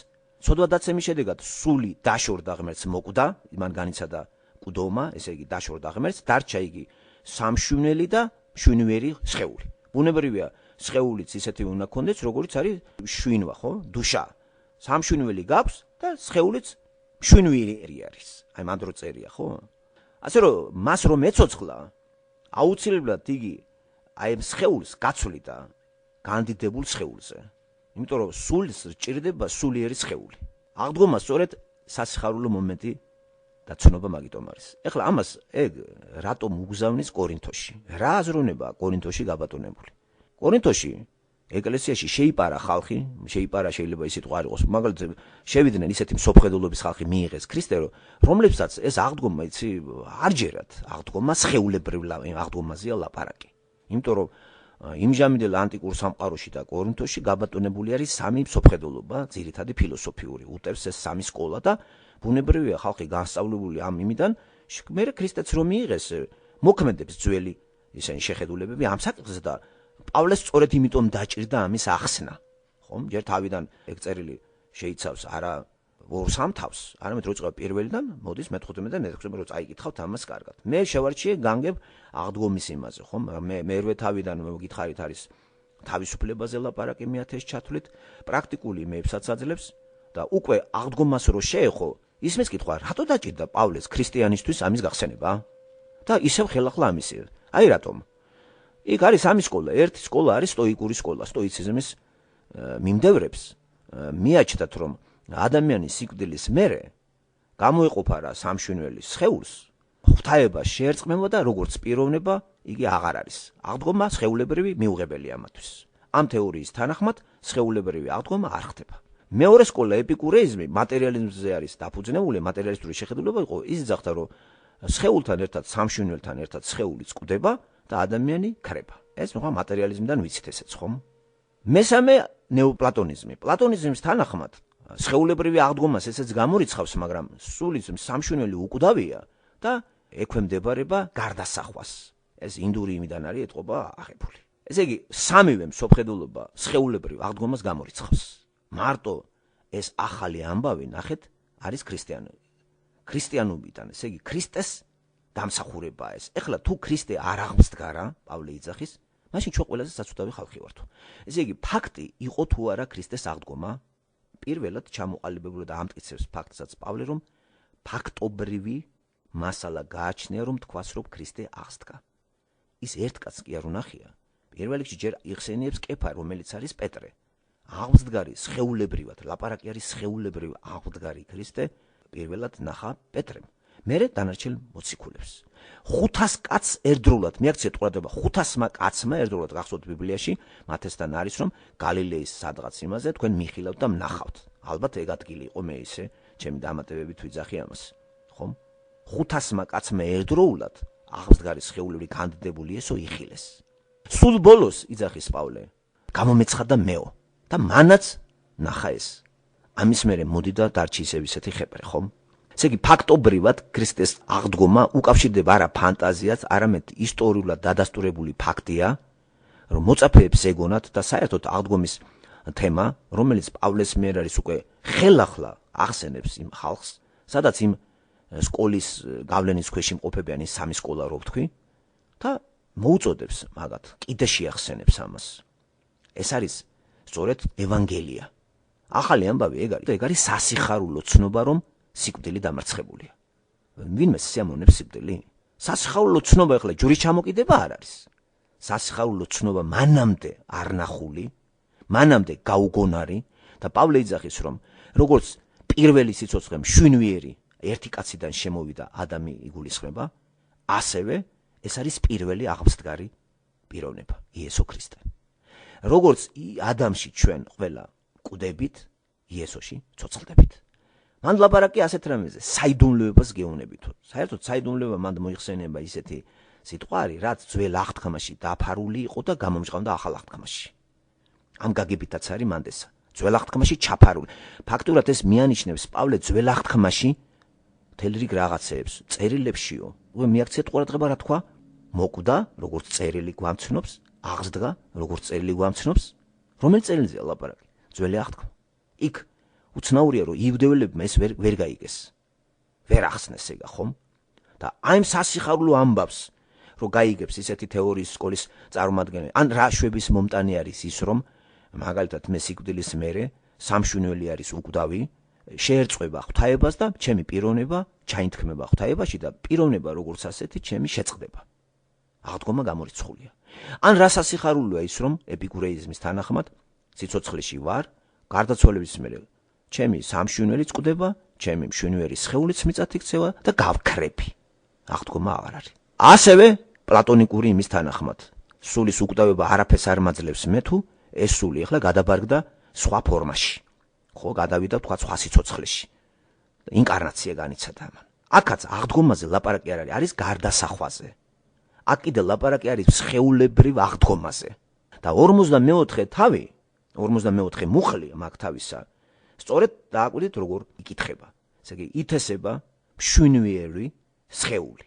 ცოდვა დაცემის შედეგად სული დაშორდა ღმერთს მოკვდა, მან განიცადა მკვდომა, ესე იგი დაშორდა ღმერთს, დარჩა იგი სამშვენიერი და მშვენიერი სხეული. ბუნებრივია, სხეულიც ისეთი უნდა ქონდეს, როგორც არის შვინვა, ხო? დუშა. სამშვენიერი გაქვს და სხეულიც მშვენიერი არის. აი მანდ რო წერია, ხო? ასე რომ მას რომ ეცოცხლა, აუცილებლად იგი აი სხეულს გაცვლიდა განდიდებულ სხეულზე. იმიტომ რომ სულს ჭირდება სულიერი სხეული. აღდგომა სწორედ სასიხარულო მომენტი და ცნობა მაგიტომ არის. ეხლა ამას ეგ რატომ უგზავნის კორინთოში? რა აზროვნება კორინთოში გაბატონებული? კორინთოში ეკლესიაში შეიპარა ხალხი, შეიპარა შეიძლება ის სიტყვა არ იყოს, მაგალითად შევიდნენ ისეთი მსოფლმხედველობის ხალხი მიიღეს ქრისტე, რომლებსაც ეს აღდგომა იცი არ ჯერათ, აღდგომა სხეულებრივ აღდგომაზეა ლაპარაკი. იმიტომ რომ იმჟამინდელ ანტიკურ სამყაროში და კორინთოში გაბატონებული არის სამი მსოფლმხედველობა, ძირითადი ფილოსოფიური, უტევს ეს სამი სკოლა და ბუნებრივია ხალხი განსწავლებული ამ იმიდან, მე ქრისტეც რომ მიიღეს, მოქმედებს ძველი ისინი შეხედულებები ამ საკითხზე და პავლეს სწორედ იმიტომ დაჭირდა ამის ახსნა. ხომ? ჯერ თავიდან ეგ წერილი შეიცავს არა 2-3 თავს, არამედ რო წება პირველიდან, მოდის მე-15 და მე-16 რო წაიკითხავთ ამას კარგად. მე შევარჩიე განგებ აღდგომის იმაზე, ხომ? მერვე თავიდან მოგითხარით არის თავისუფლებაზე ლაპარაკი მეათეს ჩათვლით, პრაქტიკული იმებსაც აძლევს და უკვე აღდგომას რო შეეხო, ისმის კითხვა, რატო დაჭირდა პავლეს ქრისტიანისთვის ამის გახსენება? და ისევ ხელახლა ამისი. აი რატომ? იქ არის სამი სკოლა. ერთი სკოლა არის სტოიკური სკოლა. სტოიციზმის მიმდევრებს მიაჩნდათ, რომ ადამიანის სიკვდილის მერე გამოეყოფა რა სამშვენიერი სხეულს, ღვთაება შეერწყმება და როგორც პიროვნება იგი აღარ არის. აღდგომა სხეულებრივი მიუღებელია ამათვის. ამ თეორიის თანახმად სხეულებრივი აღდგომა არ ხდება. მეორე სკოლა ეპიკურეიზმი მატერიალიზმზე არის დაფუძნებული, მატერიალისტური შეხედულება იყო, ის ძახდა, რომ სხეულთან ერთად სამშვენიელთან ერთად სხეულიც კვდება და ადამიანი ქრება. ეს მოხდა მატერიალიზმიდან ვიცით ესეც, ხომ? მესამე ნეოპლატონიზმი. პლატონიზმის თანახმად სხეულებრივი აღდგომას ესეც გამორიცხავს, მაგრამ სულის სამშვენიელი უკვდავია და ექვემდებარება გარდასახვას. ეს ინდური იმიდან არის ეთყობა აღებული. ესე იგი, სამივე მსოფლმხედველობა სხეულებრივ აღდგომას გამორიცხავს. მარტო ეს ახალი ამბავი ნახეთ არის ქრისტიანობიდან, ესე იგი ქრისტეს დამსახურებაა ეს. ეხლა თუ ქრისტე არ აღმსდგარა, პავლე იძახის, მაშინ ჩვენ ყველაზე საცუდავი ხალხი ვართ. ესე იგი, ფაქტი იყო თუ არა ქრისტეს აღდგომა? პირველად ჩამოყალიბებულად ამტკიცებს ფაქტსაც პავლე, რომ ფაქტობრივი მასალა გააჩნია, რომ თქვას, რომ ქრისტე აღსდგა. ის ერთ კაცს კი არ უნახია. პირველ რიგში ჯერ იხსენიებს კეფა, რომელიც არის პეტრე. აღმსდგარი სხეულებრივად, ლაპარაკი არის სხეულებრივ აღმსდგარი ქრისტე, პირველად ნახა პეტრემ. მერე დანარჩენ მოციქულებს. 500 კაცს ერთდროულად, მიაქციეთ ყურადღება, 500-მა კაცმა ერთდროულად გახსოვთ ბიბლიაში, მათესთან არის, რომ გალილეის სადღაც იმაზე თქვენ მიხილავთ და მნახავთ. ალბათ ეგ ადგილი იყო, მე ისე ჩემი დამატებებით ვიძახი ამას, ხომ? 500-მა კაცმა ერთდროულად აღმსდგარი სხეულები კანდიდებული ესო იხილეს. სულ ბოლოს იძახის პავლე, გამომეცხადა მეო და მანაც ნახა ეს. ამის მერე მოდი და დარჩი ისევ ისეთი ხეპრე, ხომ? ესე იგი, ფაქტობრივად ქრისტეს აღდგომა უკავშირდება არა ფანტაზიას, არამედ ისტორიულად დადასტურებული ფაქტია, რომ მოწაფეებს ეგონათ და საერთოდ აღდგომის თემა, რომელიც პავლეს მიერ არის უკვე ხელახლა ახსენებს იმ ხალხს, სადაც იმ სკოლის გავლენის ქვეშ იმყოფებიან ის სამი სკოლა რო ვთქვი და მოუწოდებს მაგათ, კიდე შეახსენებს ამას. ეს არის სწორედ ევანგელია. ახალი ამბავი ეგ არის სასიხარულო ცნობა, რომ სიკვდილი დამარცხებულია. ვინმე სიამოვნებს სიკვდილი? სასიხარულო ცნობა ახლა ჯვრის ჩამოკიდება არ არის. სასიხარულო ცნობა მანამდე არ ნახული, მანამდე გაუგონარი და პავლე იძახის, რომ როგორც პირველი სიცოცხლე მშვენიერი ერთი კაციდან შემოვიდა ადამი იგულისხმება, ასევე ეს არის პირველი აღმსდგარი პიროვნება, იესო ქრისტე. როგორც ადამში ჩვენ ყველა კვდებით, იესოში ცოცხლდებით. მან ლაპარაკი ასეთ რამეზე, საიდუმლოებას გეუბნებით. საერთოდ საიდუმლოება მან მოიხსენება ისეთი სიტყვა არის, რაც ძველ აღთქმაში დაფარული იყო და გამომჟღავნდა ახალ აღთქმაში. ამ გაგებითაც არის მანდესა. ძველ აღთქმაში ჩაფარული. ფაქტურად ეს მიანიშნებს პავლე ძველ აღთქმაში მთელ რიგ რაღაცეებს, წერილებშიო. უკვე მიაქციეთ ყურადღება რა თქვა? მოკვდა, როგორც წერილი გვამცნობს, აღზრდა, როგორც წერილი გვამცნობს. რომელი წერილზეა ლაპარაკი? ძველი აღთქმა. იქ უცნაურია, რომ იუდეველებმა ეს ვერ გაიგეს. ვერ ახსნეს ეგა, ხომ? და აი ამ სასიხარულო ამბავს, რომ გაიგებს ისეთი თეორიის სკოლის წარმომადგენელი. ან რა შვების მომტანი არის ის, რომ მაგალითად მე სიკვდილის მერე სამშვენელი არის უკვდავი, შეერწყება ღვთაებას და ჩემი პიროვნება ჩაინთქმება ღვთაებაში და პიროვნება როგორც ასეთი ჩემი შეწყდება. აღდგომა გამორიცხულია. ან რა სასიხარულოა ის, რომ ეპიკურეიზმის თანახმად სიცოცხლეში ვარ, გარდაცვალების მერე ჩემი სამშვენელი წყდება, ჩემი მშვენიერი სხეულიც მიწად იქცევა და გავქრები. აღდგომა აღარ არის. ასევე პლატონიკური იმის თანახმად სულის უკვდავება არაფერს არ მაძლევს მე თუ ეს სული ახლა გადაბარგდა სხვა ფორმაში. ხო, გადავიდა თქვა სხვა სიცოცხლეში. ინკარნაცია განიცადა ამან. აქაც აღდგომაზე ლაპარაკი არ არის, არის გარდასახვაზე. აქ კიდე ლაპარაკი არის სხეულებრივ აღდგომაზე. და 44 თავი, 44 მუხლი მაგ თავისა, სწორედ დააკვირდით როგორ იკითხება. ესე იგი, ითესება მშვენიერი სხეული.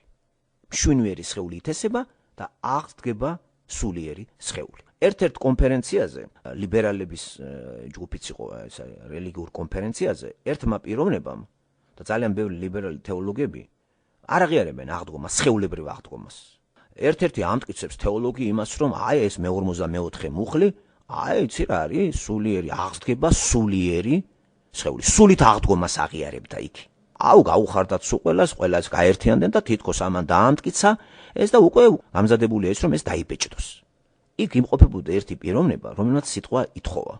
მშვენიერი სხეული ითესება და აღდგება სულიერი სხეული. ერთ-ერთ კონფერენციაზე, ლიბერალების ჯგუფიც იყო ეს რელიგიურ კონფერენციაზე, ერთმა პიროვნებამ და ძალიან ბევრი ლიბერალი თეოლოგები არ აღიარებენ აღდგომას, სხეულებრივ აღდგომას. ერთ-ერთი ამტკიცებს თეოლოგი იმას, რომ აი ეს მე-44 მუხლი, აი იცი რა არის, სულიერი აღდგება, სულიერი სხეული. სულით აღდგომას აღიარებდა იქ. აუ გაუხარდათ სულ ყველას გაერთიანდნენ და თითქოს ამან დაამტკიცა ეს და უკვე გამზადებულია ის, რომ ეს დაიბეჭდოს. იქ იმყოფებოდა ერთი პიროვნება, რომელმაც სიტყვა ითხოვა.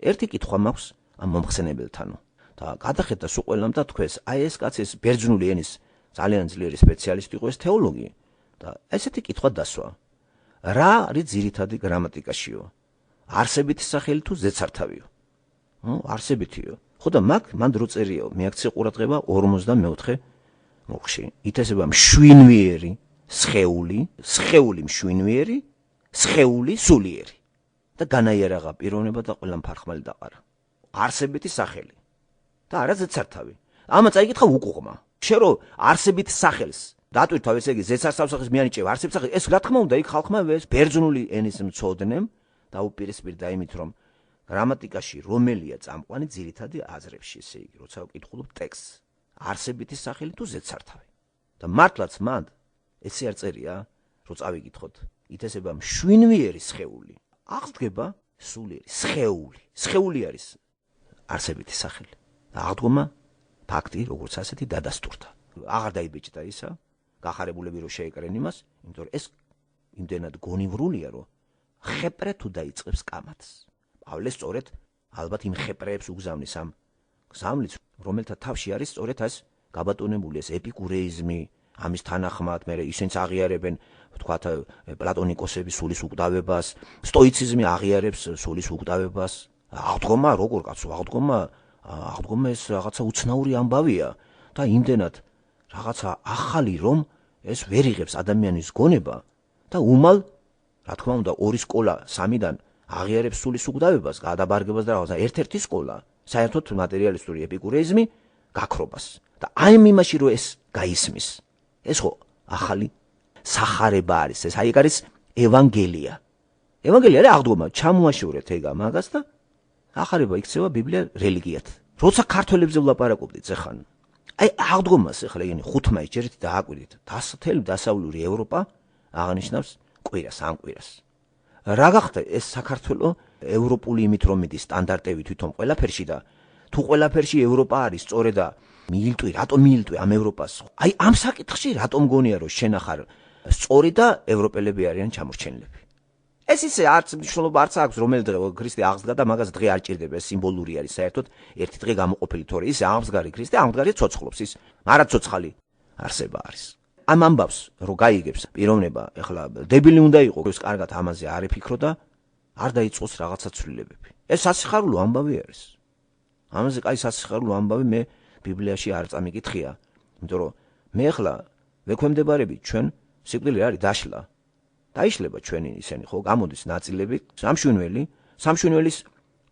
ერთი კითხვა მაქვს ამ მომხსენებელთანო და გადახედა სულ ყველამ და თქვეს, აი ეს კაცი ეს ბერძნული ენის ძალიან ძლიერი სპეციალისტი იყო, ეს თეოლოგი და ესეთი კითხვა დასვა. რა არის ძირითადი გრამატიკაშიო? არსებითი სახელი თუ ზეცართავიო? არსებითიო. ხო და მან დრო წერიაო, მიაქცია ყურადღება 44 მუხლში. ითესება მშვენიერი სხეული, სხეული მშვენიერი, სხეული სულიერი. და განაიარაღა პიროვნება და ყველა მფარხმალი დაყარა. არსებითი სახელი და არა ზეცართავი. ამაც აიკითხა უკუღმა. შენ რო არსებითი სახელს დატვირთავ, ესე იგი ზეცარსახეს მიანიჭებ არსებითი სახელი, ეს რა თქმა უნდა იქ ხალხმა ეს ბერძნული ენის მცოდნემ და უპირისპირდა იმით, რომ გრამატიკაში რომელია წამყვანი ძირითადი აზრებში, ესე იგი, როცა ვკითხულობ ტექსტს, არსებითი სახელი თუ ზეცართავი. და მართლაც მან ესე არ წერია, რომ წავიკითხოთ. ითესება მშვენიერი სხეული. აღდგება სულიერი სხეული. სხეული არის არსებითი სახელი. და აღდგომა ფაქტი, როგორც ასეთი დადასტურდა. აღარ დაიბეჭდა ისა, გახარებულები რომ შეეკრენ იმას, იმიტომ რომ ეს იმდენად გონივრულია, რომ ხეპრე თუ დაიწყებს კამათს. პავლე სწორედ ალბათ იმ ხეპრეებს უგზავნის ამ გზავნილს, რომელთა თავში არის სწორედ ეს გაბატონებული ეს ეპიკურეიზმი, ამის თანახმად მე ისინიც აღიარებენ ვთქვათ პლატონიკოსების სულის უკვდავებას, სტოიციზმი აღიარებს სულის უკვდავებას. აღდგომა როგორ კაცო, აღდგომა ეს რაღაცა უცნაური ამბავია და იმდენად რაღაცა ახალი, რომ ეს ვერ იღებს ადამიანის გონება და უმალ რა თქმა უნდა 2 სკოლა 3-დან აღიარებს სულის უკვდავებას, გადაბარგებას და რაღაცა ერთ-ერთი სკოლა, საერთოდ მატერიალისტური ეპიკურეიზმი გაქრობას. და აი იმაში რომ ეს გაისმის, ეს ხო ახალი სახარება არის, ეს აი არის ევანგელია. ევანგელია არის აღდგომა, ჩამოაშორეთ ეგ ამაგას და ახარება იქცევა ბიბლია რელიგიად. როცა ქართველებზე ვლაპარაკობდით ეხან, აი აღდგომას ეხლა იგივე ხუთმაის ჯერით დააკვირდით, დასავლური ევროპა აღნიშნავს კვირას, ამ კვირას. რა გახდა ეს საქართველო ევროპული იმით რომ მიდის სტანდარტები თვითონ ყველაფერში და თუ ყველაფერში ევროპა არის სწორედ და მიილტვი, რატომ მიილტვი ამ ევროპას? აი ამ საკითხში რატომ გონია რომ შენ ახარ სწორი და ევროპელები არიან ჩამორჩენილები? ეს ისე არც მნიშვნელობა არც აქვს რომელი დღე ქრისტე აღსდგა და მაგას დღე არ ჭირდება, ეს სიმბოლური არის საერთოდ ერთი დღე გამოყოფილი, თორე ისე აღსგარი ქრისტე აღსგარი ცოცხლობს ის, არა ცოცხალი არსება არის. ამ ამბავს რო გაიგებს პიროვნება, ეხლა დებილი უნდა იყოს, ის კარგად ამაზე არ იფიქრო და არ დაიწყოს რაღაცა ცვლილებები. ეს სასიხარულო ამბავი არის. ამაზე კაი სასიხარულო ამბავი მე ბიბლიაში არ წამიკითხია, იმიტომ რომ მე ეხლა ვექვემდებარებით ჩვენ სიკვდილი არის დაშლა. დაიშლება ჩვენი ისენი ხო, გამოდის ნაწილები, სამშვენელის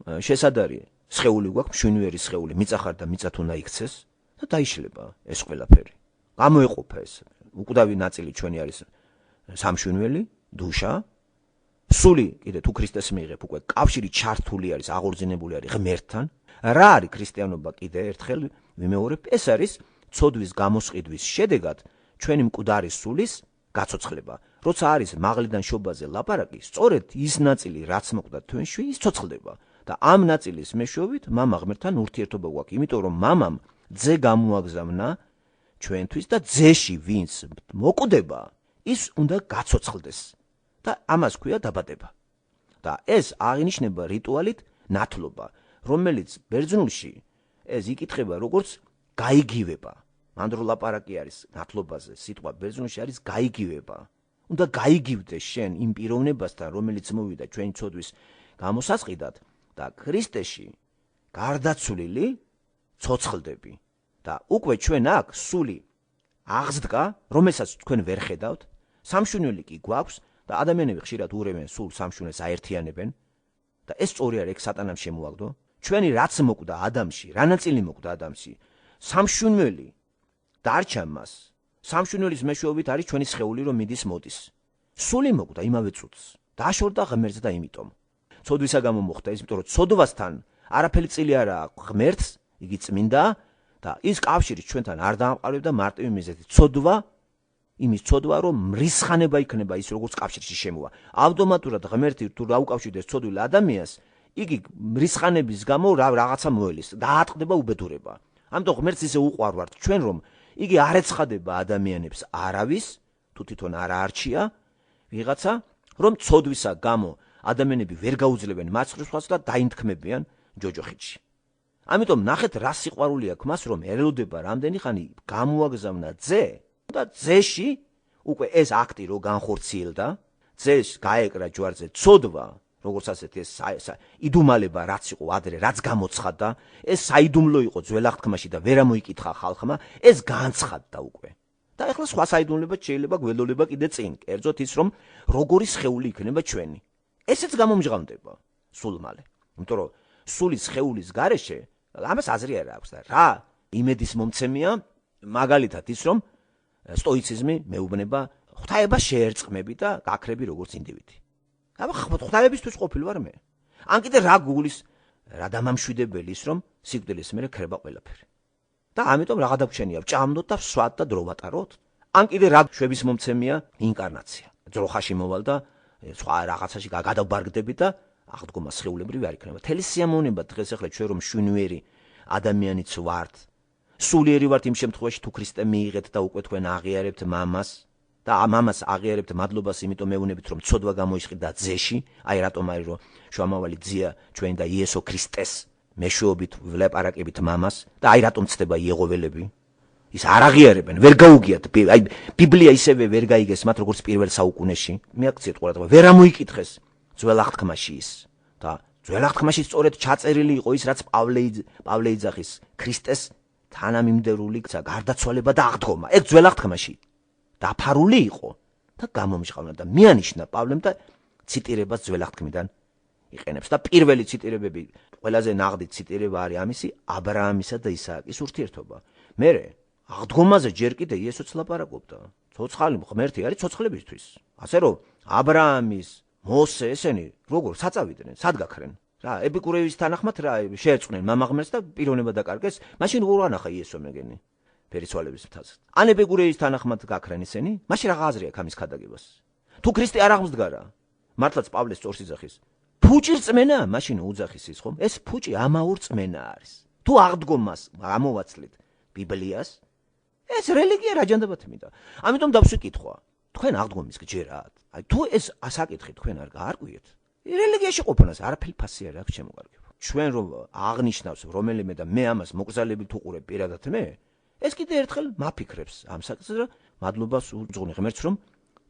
შესადარია. სხეული გვაქვს, მშვენიერი სხეული, მიწა ხარ და მიწათ უნდა იქცეს და დაიშლება ეს ყველაფერი. გამოეყოფა ეს. უკვდავი ნაწილი ჩვენი არის სამშვენიერი, დუშა. სული კიდე თუ ქრისტეს მიიღებ უკვე კავშირი ჩართული არის, აღორძინებული არის ღმერთთან. რა არის ქრისტიანობა კიდე ერთხელ ვიმეორებ, ეს არის ცოდვის გამოსყიდვის შედეგად ჩვენი მკვდარი სულის გაცოცხლება. როცა არის მაღლიდან შობაზე ლაპარაკი, სწორედ ის ნაწილი რაც მოკვდა თქვენში, ის ცოცხლდება. და ამ ნაწილის მეშვეობით მამა ღმერთთან ურთიერთობა გვაქვს, იმიტომ რომ მამამ ძე გამოაგზავნა ჩვენთვის და ძეში ვინც მოკვდება, ის უნდა გაცოცხლდეს. და ამას ქვია დაბადება. და ეს აღინიშნება რიტუალით ნათლობა, რომელიც ბერძნულში ეს იკითხება როგორც გაიგივება. მანდრო ლაპარაკი არის ნათლობაზე, სიტყვა ბერძნულში არის გაიგივება. უნდა გაიგივდე შენ იმ პიროვნებასთან, რომელიც მოვიდა ჩვენი ცოდვის გამოსასყიდად და ქრისტეში გარდაცვლილი ცოცხლდები. და უკვე ჩვენ აქ სული აღზდგა, რომელსაც თქვენ ვერ ხედავთ, სამშვენიერი კი გვაქვს და ადამიანები ხშირად ურევენ სულ სამშვენიეს აერთიანებენ და ეს სწორი არ ეგ სატანამ შემოაგდო. ჩვენი რაც მოკვდა ადამიანში, რა ნაწილი მოკვდა ადამიანში, სამშვენიერი დარჩა მას. სამშვენიერის მეშვეობით არის ჩვენი სხეული რომ მიდის მოდის. სული მოკვდა იმავე წუთს. დაშორდა ღმერთს და იმიტომ. ცოდვისა გამო მოხდა ეს, იმიტომ რომ ცოდვასთან არაფერი წილი არ აქვს ღმერთს, იგი წმინდა და ის კავშირი ჩვენთან არ დაამყარებდა მარტივი მიზეზით. ცოდვა იმის ცოდვა რომ მრისხანება იქნება ის როგორც კავშირში შემოვა. ავტომატურად ღმერთი თუ დაუკავშირდეს ცოდვილ ადამიანს, იგი მრისხანების გამო რაღაცა მოელის, დაატყდება უბედურება. ამიტომ ღმერთს ისე უყვარვართ ჩვენ რომ იგი არ ეცხადება ადამიანებს არავის, თუ თვითონ არ აარჩია ვიღაცა, რომ ცოდვისა გამო ადამიანები ვერ გაუძლებენ მარცხნივ და დაინთქმებიან ჯოჯოხეთში. ამიტომ ნახეთ რა სიყვარული აქვს მას, რომ ელოდება რამდენი ხანი გამოაგზავნა ძე და ძეში უკვე ეს აქტი რო განხორციელდა, ძეს გაეკრა ჯვარზე ცოდვა, როგორც ასეთი ეს იდუმალება რაც იყო ადრე, რაც გამოცხადდა, ეს საიდუმლო იყო ძველ აღთქმაში და ვერ ამოიკითხა ხალხმა, ეს განცხადდა უკვე. და ეხლა სხვა საიდუმლოებაც შეიძლება გველოდება კიდე წინ, კერძოდ ის რომ როგორი სხეული იქნება ჩვენი. ესეც გამომჟღავნდება სულ მალე. იმიტომ რომ სულის სხეულის გარეშე ამას აზრი არ აქვს და რა იმედის მომცემია მაგალითად ის რომ სტოიციზმი მეუბნება ღვთაებას შეერწყმები და გაქრები როგორც ინდივიდი. აბა ღვთაებისთვის ყოფილი ვარ მე. ან კიდე რა გულის რა დამამშვიდებელი ის რომ სიკვდილის მერე ქრება ყველაფერი. და ამიტომ რა გადაგვრჩენია ვჭამდოთ და ვსვათ და დრო ვატაროთ. ან კიდე რა შვების მომცემია ინკარნაცია. ძროხაში მოვალ და სხვა რაღაცაში გადავბარგდები და აღდგომა სხეულებრივი არ იქნება. თელი სიამოვნება დღეს ახლა ჩვენ რომ შვინვერი ადამიანიც ვართ, სულიერი ვართ იმ შემთხვევაში თუ ქრისტე მიიღეთ და უკვე თქვენ აღიარებთ მამას და მამას აღიარებთ მადლობას, იმიტომ მეუბნებით რომ ცოდვა გამოისყიდა ძეში, აი რატომ არის რომ შუამავალი ძია ჩვენ და იესო ქრისტეს მეშვეობით ვლაპარაკებით მამას და აი რატომ ცდება იეღოველები ის არ აღიარებენ, ვერ გაუგიათ, აი ბიბლია ისევე ვერ გაიგეს მათ როგორც პირველ საუკუნეში. მიაქციეთ ყურადღება, ვერ ამოიკითხეს ძველ აღთქმაში ის და ძველ აღთქმაში სწორედ ჩაწერილი იყო ის რაც პავლე იძახის ქრისტეს თანამიმდევრული გარდაცვალება და აღდგომა. ეგ ძველ აღთქმაში დაფარული იყო და გამომჟღავნა და მიანიშნა პავლემ და ციტირებას ძველ აღთქმიდან იყენებს და პირველი ციტირებები ყველაზე ნაღდი ციტირება არის ამისი აბრაამისა და ისააკის ურთიერთობა. მერე აღდგომაზე ჯერ კიდე იესოც ლაპარაკობდა. ცოცხალი ღმერთი არის ცოცხლებისთვის. ასე რომ აბრაამის მოსე ესენი როგორ საწავიდნენ, სად გაქრენ? რა ეპიკურეის თანახმად რა შეერწყნენ მამა ღმერთს და პიროვნება დაკარგეს, მაშინ როგორ ანახა იესო მეგენი ფერიცვალების მთაზე. ან ეპიკურეის თანახმად გაქრენ ისინი, მაშინ რა აზრი აქვს ამის ქადაგებას? თუ ქრისტე არ აღმსდგარა, მართლაც პავლეს სწორს იძახის. ფუჭი რწმენა, მაშინ უძახის ის ხომ? ეს ფუჭი ამაურ რწმენა არის. თუ აღდგომას ამოვაცლით ბიბლიას, ეს რელიგია რა ჯანდაბათ მინდა. ამიტომ დავსვიკითხვა, თქვენ აღდგომის გჯერათ? აი თუ ეს ასაკითხი თქვენ არ გაარკვიეთ, რელიგიაში ყოფნას არაფერი ფასი არ აქვს შემოგარგება. ჩვენ რომ აღნიშნავს რომელიმე და მე ამას მოგზალებით უყურებ პირადად მე, ეს კიდე ერთხელ მაფიქრებს ამ საკითხზე და მადლობას უძღვნი ღმერთს რომ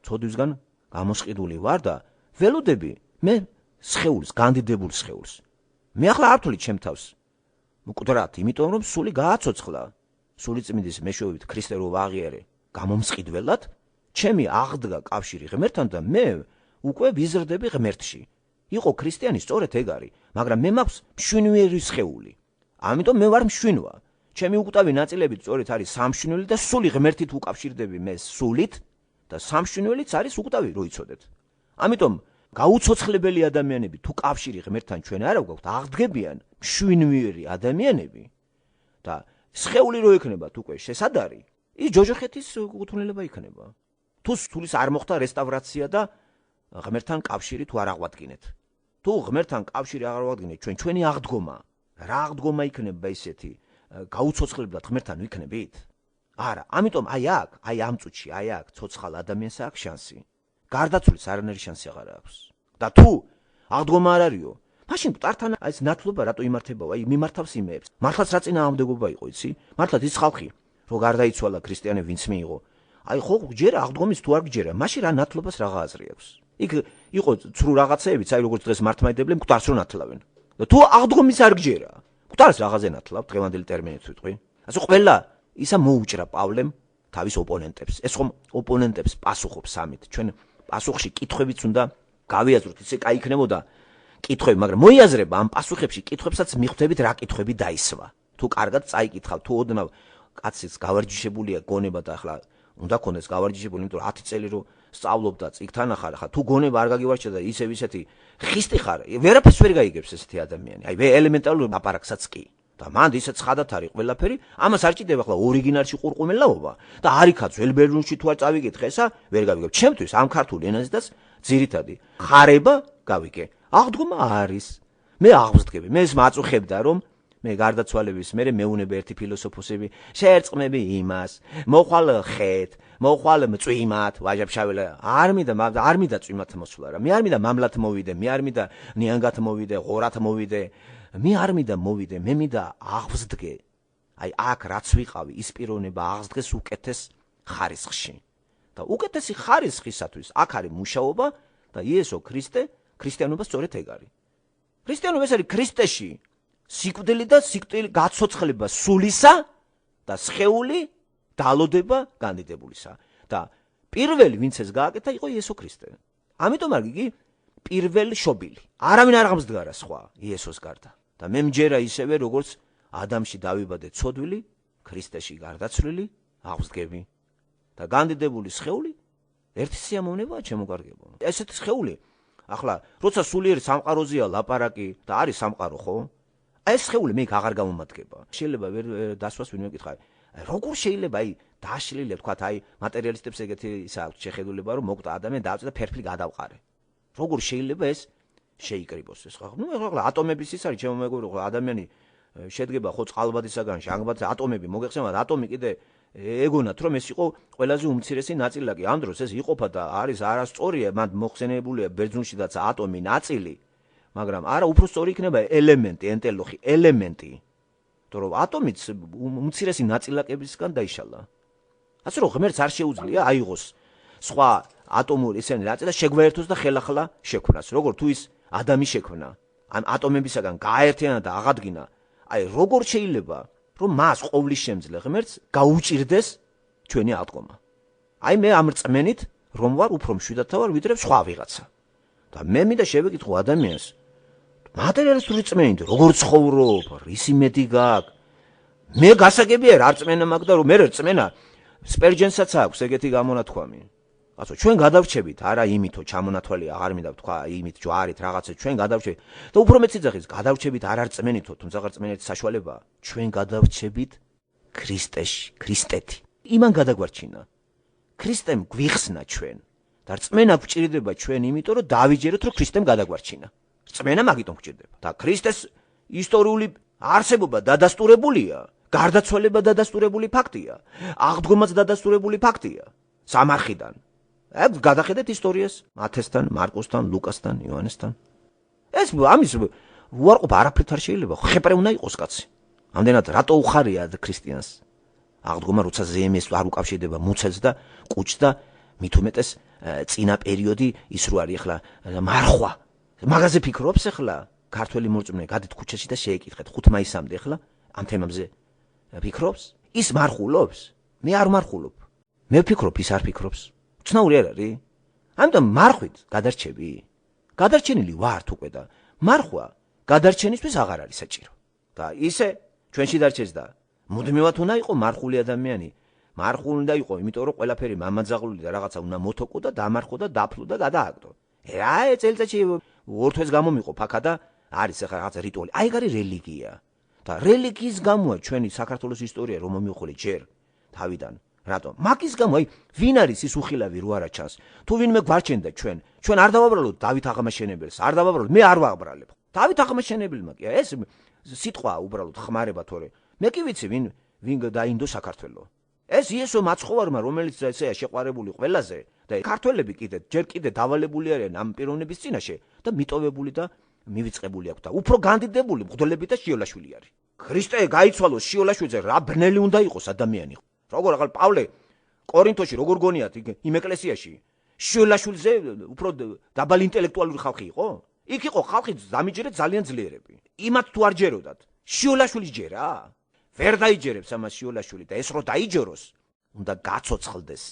ცოდვისგან გამოსყიდული ვარ და ველოდები მე სხეულს, განდიდებულ სხეულს. მე ახლა არ ვთვლი ჩემ თავს მკვდრად, იმიტომ რომ სული გააცოცხლა. სული წმინდის მეშვეობით ქრისტე რო ვაღიარე გამომსყიდველად, ჩემი აღდგა კავშირი ღმერთთან და მე უკვე ვიზრდები ღმერთში. იყო ქრისტიანი სწორედ ეგ არის. მაგრამ მე მაქვს მშვენიერი სხეული. ამიტომ მე ვარ მშვენვა. ჩემი უკტავი ნაწილებით სწორედ არის სამშვენელი და სული ღმერთით უკავშირდები მე სულით და სამშვენელიც არის უკტავი, რო იცოდეთ. ამიტომ გაუცოცხლებელი ადამიანები თუ კავშირი ღმერთთან ჩვენ არა გვაქვს, აღდგებიან მშვენიერი ადამიანები და სხეული რო ექნებათ უკვე შესადარი, ის ჯოჯოხეთის კუთვნილება იქნება. თუ სულის არ მოხდა რესტავრაცია და ღმერთთან კავშირი თუ არ აღვადგინეთ. თუ ღმერთთან კავშირი არ აღვადგინეთ, ჩვენი აღდგომა, რა აღდგომა იქნება ისეთი გაუცოცხლებლად ღმერთთან ვიქნებით? არა, ამიტომ აი ამ წუთში, აქ ცოცხალ ადამიანს აქვს შანსი. გარდაცვლის არანაირი შანსი აღარ აქვს. და თუ აღდგომა არ არისო, მაშინ მკვდართან ეს ნათლობა რატო იმართებაო? აი მიმართავს იმეებს. მართლაც რა წინააღმდეგობა იყო, იცი? მართლაც ის ხალხი, რო გარდაიცვალა ქრისტიანები ვინც მიიღო. აი ხო გჯერა აღდგომის თუ არ გჯერა, მაშინ რა ნათლობას რა აზრი აქვს? იქ იყო ცრუ რაღაცეებიც, აი როგორც დღეს მართლმადიდებლები მკვდარს რო ნათლავენ. და თუ აღდგომის არ გჯერა, მკვდარს რაღაცე ნათლავ, დღევანდელი ტერმინით ვიტყვი. ასე ყველა ისა მოუჭრა პავლემ თავის ოპონენტებს. ეს ხომ ოპონენტებს პასუხობს ამით. ჩვენ პასუხში კითხვებიც უნდა გავიაზროთ, ისე კაი იქნებოდა კითხვები, მაგრამ მოიაზრება ამ პასუხებში კითხვებსაც მიხვდებით რა კითხვები დაისვა. თუ კარგად წაიკითხავ, თუ ოდნავ კაცის გავარჯიშებულია გონება და ახლა უნდა ქონდეს გავარჯიშებული, იმიტომ რომ 10 წელი რო სწავლობდა წიგთან ახლა თუ გონება არ გაგივარჯიშა და ისევ ისეთი ხისტი ხარ, ვერაფერს ვერ გაიგებს ესეთი ადამიანი. აი ელემენტარულ აპარაკსაც კი. და მანდ ისე ცხადად არის ყველაფერი, ამას არ ჭირდება ახლა ორიგინალში ყურყუმელაობა და არიქა ძველ ბერძნულში თუ არ წავიგეთ ხესა, ვერ გავიგებ. ჩემთვის ამ ქართულ ენაზეც ძირითადი ხარება გავიგე. აღდგომა არის. მე აღვსდგები, მე ეს მაწუხებდა რომ მე გარდაცვალების მერე მეუნება ერთი ფილოსოფოსები, შეერწყმები იმას, მოხვალ ხეთ, მოხვალ მწვიმათ, ვაჟაბშაველა, არ მინდა წვიმათ მოსვლა რა. მე არ მინდა მამლად მოვიდე, მე არ მინდა ნიანგად მოვიდე, ღორად მოვიდე. მე არ მინდა მოვიდე, მე მინდა აღვსდგე. აი აქ რაც ვიყავი, ის პიროვნება აღსდგეს უკეთეს ხარისხში. და უკეთესი ხარისხისათვის აქ არის მუშაობა და იესო ქრისტე, ქრისტიანობა სწორედ ეგ არის. ქრისტიანობა ეს არის ქრისტეში სიკვდილი და სიკვდილი გაცოცხლება სულისა და სხეული დალოდება განდიდებულისა. და პირველი ვინც ეს გააკეთა იყო იესო ქრისტე. ამიტომ არ გიგი პირველ შობილი. არავინ არ აღმსდგარა სხვა იესოს გარდა. და მე მჯერა ისევე როგორც ადამში დავიბადე ცოდვილი, ქრისტეში გარდაცვლილი, აღსდგები. და განდიდებული სხეული ერთი სიამოვნებაა ჩემოგარგებო. ესეთი სხეული ახლა როცა სულიერი სამყაროზეა ლაპარაკი და არის სამყარო ხო? ეს სხეული მე აღარ გამომადგება. შეიძლება ვერ დასვას ვინმე კითხავ. როგორ შეიძლება აი დაშლილე თქვათ აი მატერიალისტებს ეგეთი ისა აქვს შეხედულება რომ მოკვდა ადამიანი დააწვა და ფერფლი გადავყარე. როგორ შეიძლება ეს შეიკრიბოს ეს ხო? ნუ ახლა ატომების ის არის ჩემო მეგობრო ხო ადამიანი შედგება ხო წყალბადისაგან, ჟანგბადისაგან, ატომები მოგეხსენებათ, ატომი კიდე ეგონათ რომ ეს იყო ყველაზე უმცირესი ნაწილაკი. ამ დროს ეს იყოფა და არის არასწორია, მან მოხსენებულია ბერძნულშიც ატომი ნაწილი, მაგრამ არა უფრო სწორი იქნება ელემენტი, ენტელოხი, ელემენტი. იმიტომ რომ ატომიც უმცირესი ნაწილაკებისგან დაიშალა. ასე რომ ღმერთს არ შეუძლია აიღოს სხვა ატომური ესენი ნაწილი და შეგვაერთოს და ხელახლა შექმნას. როგორ თუ ის ადამი შექმნა, ამ ატომებისაგან გააერთიანა და აღადგინა, აი როგორ შეიძლება რომ მას ყოვლის შემძლე ღმერთს გაუჭირდეს ჩვენი აღდგომა. აი მე ამ რწმენით რომ ვარ უფრო მშვიდად ვარ ვიდრე სხვა ვიღაცა. და მე მინდა შევეკითხო ადამიანს მატერიალისტური რწმენით როგორ ცხოვრობ, ისი მეტი გაქვს. მე გასაგებია რა რწმენა მაქვს და რომ მე რწმენა სპერჯენსაც აქვს ეგეთი გამონათქვამი. ასე ჩვენ გადავრჩებით, არა იმითო ჩამონათვალი აღარ მინდა ვთქვა, იმით ჯვარით რაღაცა ჩვენ გადავრჩებით და უფრო მეც იძახის, გადავრჩებით არ რწმენითო, თუმცა რწმენით საშუალებაა. ჩვენ გადავრჩებით ქრისტეში, ქრისტეთი. იმან გადაგვარჩინა. ქრისტემ გვიხსნა ჩვენ და რწმენა გვჭირდება ჩვენ იმიტომ რომ დავიჯეროთ რომ ქრისტემ გადაგვარჩინა. რწმენა მაგიტომ გვჭირდება. და ქრისტეს ისტორიული არსებობა დადასტურებულია, გარდაცვალება დადასტურებული ფაქტია, აღდგომაც დადასტურებული ფაქტია. სამარხიდან აქ გადახედეთ ისტორიას მათესთან, მარკოსთან, ლუკასთან, იოანესთან. ეს ამის უარყოფა არაფრით არ შეიძლება, ხეპრე უნდა იყოს კაცი. ამდენად რატო უხარია ქრისტიანს? აღდგომა როცა ზემეს არ უკავშირდება მუცელს და კუჭს და მით უმეტეს წინა პერიოდი ის რო არის ახლა მარხვა. მაგაზე ფიქრობს ახლა ქართველი მორწმუნე, გადით ქუჩაში და შეეკითხეთ 5 მაისამდე ახლა ამ თემებზე ფიქრობს? ის მარხულობს? მე არ მარხულობ. მე ვფიქრობ, ის არ ფიქრობს. ცნაური არ არის? ამიტომ მარხვით გადარჩები? გადარჩენილი ვართ უკვე და მარხვა გადარჩენისთვის აღარ არის საჭირო. და ისე ჩვენში დარჩეს და მუდმივად უნდა იყო მარხული ადამიანი. მარხული უნდა იყო, იმიტომ რომ ყველაფერი მამაძაღლული და რაღაცა უნდა მოთოკო და დამარხო და დაფლო და გადააგდო. აი წელიწადში ორ თვეს გამომიყო ფაქა და არის ახლა რაღაცა რიტუალი. აი ეგ არის რელიგია. და რელიგიის გამოა ჩვენი საქართველოს ისტორია რომ მომიხოლე ჯერ თავიდან. რატომ? მაგის გამო, აი, ვინ არის ის უხილავი რო არა ჩანს? თუ ვინმე გვარჩენდა ჩვენ არ დავაბრალოთ დავით აღმაშენებელს, არ დავაბრალოთ, მე არ ვაბრალებ. დავით აღმაშენებელმა კი ეს სიტყვა უბრალოდ ხმარება თორე. მე კი ვიცი ვინ დაინდო საქართველო. ეს იესო მაცხოვარმა, რომელიც ესეა შეყვარებული ყველაზე და ქართველები ჯერ კიდე დავალებული არიან ამ პიროვნების წინაშე და მიტოვებული და მივიწყებული აქვს და უფრო განდიდებული მღვდლები და შიოლაშვილი არის. ქრისტე გაიცვალოს შიოლაშვილზე რა ბნელი უნდა იყოს ადამიანი. როგორ ახალ პავლე კორინთოში როგორ გონიათ იმ ეკლესიაში შიოლაშვილზე უფრო დაბალი ინტელექტუალური ხალხი იყო? იქ იყო ხალხი დამიჯერეთ ძალიან ძლიერები. იმათ თუ არ ჯეროდათ, შიოლაშვილის ჯერა? ვერ დაიჯერებს ამას შიოლაშვილი და ეს რო დაიჯეროს, უნდა გაცოცხლდეს.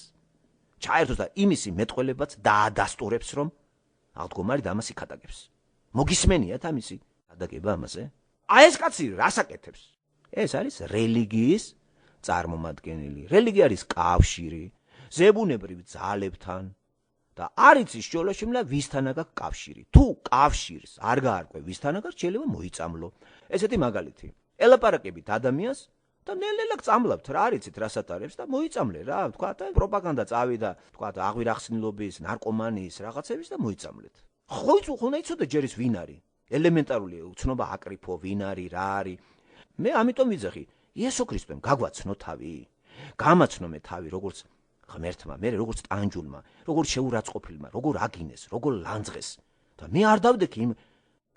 ჩაერთოს და იმისი მეტყველებაც დაადასტურებს, რომ აღდგომარი დამას იქადაგებს. მოგისმენიათ ამისი ადაგება ამაზე? აი ეს კაცი რას აკეთებს? ეს არის რელიგიის წარმომადგენელი. რელიგია არის კავშირი ზებუნებრივ ძალებთან და არის ის შიოლაშვილმა ვისთანა გაქვს კავშირი. თუ კავშირს არ გაარკვევ ვისთანა გაქვს, შეიძლება მოიწამლო. ესეთი მაგალითი. ელაპარაკებით ადამიანს და ნელ-ნელა გწამლებთ რა არიცით რას ატარებს და მოიწამლე რა, თქვა და პროპაგანდა წავიდა, თქვა აღვირახსნილობის, ნარკომანიის რაღაცების და მოიწამლეთ. ხო უნდა იცოდე ჯერ ის ვინ არის? ელემენტარული უცნობა აკრიფო, ვინ არის, რა არის. მე ამიტომ ვიძახი, იესო ქრისტემ გაგვაცნო თავი. გამაცნო მე თავი, როგორც ღმერთმა, მე როგორც ტანჯულმა, როგორც შეურაცხყოფილმა, როგორ აგინეს, როგორ ლანძღეს. და მე არ დავდექი იმ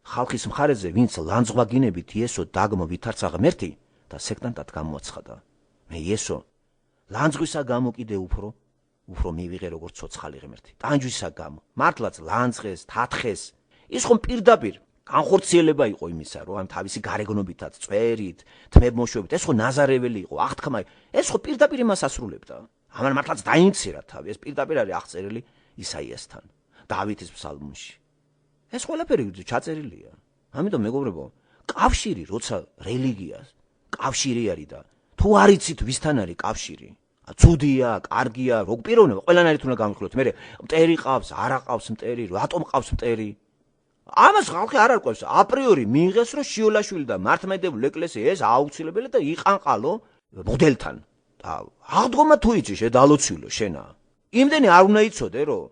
ხალხის მხარეზე, ვინც ლანძღვაგინებით იესო დაგმო ვითარცა ღმერთი და სექტანტად გამოაცხადა. მე იესო ლანძღვისა გამო კიდე უფრო მივიღე როგორც ცოცხალი ღმერთი. ტანჯვისა გამო, მართლაც ლანძღეს, თათხეს. ის ხომ პირდაპირ განხორციელება იყო იმისა, რომ ამ თავისი გარეგნობითაც, წვერით, თმებმოშვებით, ეს ხო ნაზარეველი იყო, აღთქმა, ეს ხო პირდაპირ იმას ასრულებდა. ამან მართლაც დაინცირა თავი, ეს პირდაპირ არის აღწერილი ისაიასთან, დავითის ფსალმუნში. ეს ყველაფერი ჩაწერილია. ამიტომ მეგობრებო, კავშირი როცა რელიგიას, კავშირი არის და თუ არ იცით ვისთან არის კავშირი, ცუდია, კარგია, როგორ პიროვნება, ყველანაირად უნდა გამიხილოთ. მე მტერი ყავს, არ აყავს მტერი, რატომ ყავს მტერი? ამას ხალხი არ არკვევს. აპრიორი მიიღეს, რომ შიოლაშვილი და მართლმადიდებლური ეკლესია ეს აუცილებელი და იყანყალო მღვდელთან. და აღდგომა თუ იცი შედალოცილო შენა. იმდენი არ უნდა იცოდე, რომ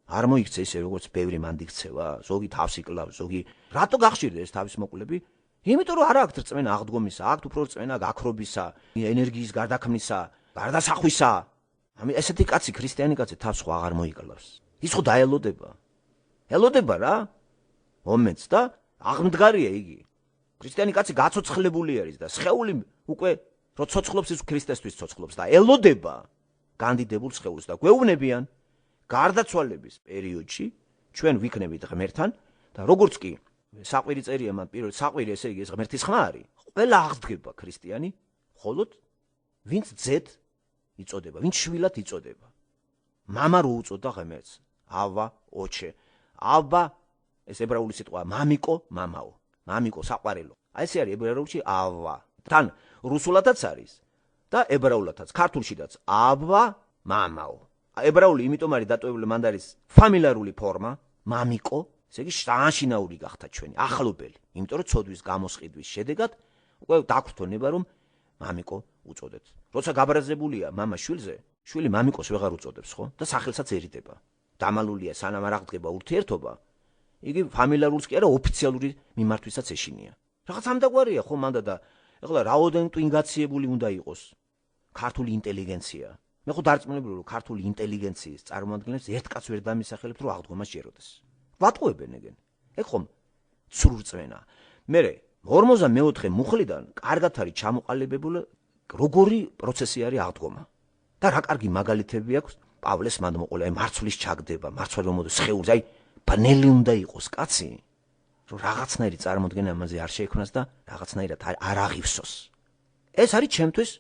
არ მოიქცე ისე როგორც ბევრი მანდ იქცევა, ზოგი თავს იკლავს, ზოგი რატო გახშირდა ეს თავის მოყოლები? იმიტომ რომ არ აქვს რწმენა აღდგომისა, აქვს უფრო რწმენა გაქრობისა, ენერგიის გარდაქმნისა, გარდასახვისა. ესეთი კაცი, ქრისტიანი კაცი თავს ხო აღარ მოიკლავს. ის ხო დაელოდება. ელოდება რა? მომენტს და აღმდგარია იგი. ქრისტიანი კაცი გაცოცხლებული არის და სხეული უკვე რო ცოცხლობს ის ქრისტესთვის ცოცხლობს და ელოდება განდიდებულ სხეულს და გვეუბნებიან გარდაცვალების პერიოდში ჩვენ ვიქნებით ღმერთთან და როგორც კი საყვირი წერია მან პირველ საყვირი ესე იგი ეს ღმერთის ხმა არის. ყველა აღდგება ქრისტიანი, ხოლოდ ვინც ძედ იწოდება, ვინც შვილად იწოდება. მამა რო უწოდა ღმერთს, ავა, ოჩე. აბა ეს ებრაული სიტყვა მამიკო, მამაო. მამიკო საყვარელო. აი ესე არის ებრაულში ავა. თან რუსულადაც არის და ებრაულადაც, ქართულშიც აბა, მამაო. ებრაული იმიტომ არის დატოვებული მანდ არის ფამილარული ფორმა, მამიკო, ესე იგი შანშინაური გახდა ჩვენი, ახლობელი. იმიტომ რომ ცოდვის გამოსყიდვის შედეგად უკვე დაგვრთონება რომ მამიკო უწოდეთ. როცა გაბრაზებულია მამა შვილზე, შვილი მამიკოს ვეღარ უწოდებს, ხო? და სახელსაც ერიდება. დამალულია სანამ არ აღდგება ურთიერთობა. იგი ფამილარულს კი არა ოფიციალური მიმართვისაც ეშინია. რაღაც ამდაგვარია ხო მანდა და ეხლა რაოდენ ტვინგაციებული უნდა იყოს ქართული ინტელიგენცია. მე ხო დარწმუნებული რომ ქართული ინტელიგენციის წარმოადგენლებს ერთ კაცს ვერ დამისახელებთ რომ აღდგომა შეეროდეს. ვატყუებენ ეგენ. ეგ ხომ ცრურწმენა. მე 44 მუხლიდან კარგად არის ჩამოყალიბებული როგორი პროცესი არის აღდგომა. და რა კარგი მაგალითები აქვს პავლეს მანდ მოყოლე, აი მარცვლის ჩაგდება, მარცვა რომ მოდის სხეულზე, აი ბნელი უნდა იყოს კაცი, რომ რაღაცნაირი წარმოდგენა ამაზე არ შეიქმნას და რაღაცნაირად არ აღივსოს. ეს არის ჩემთვის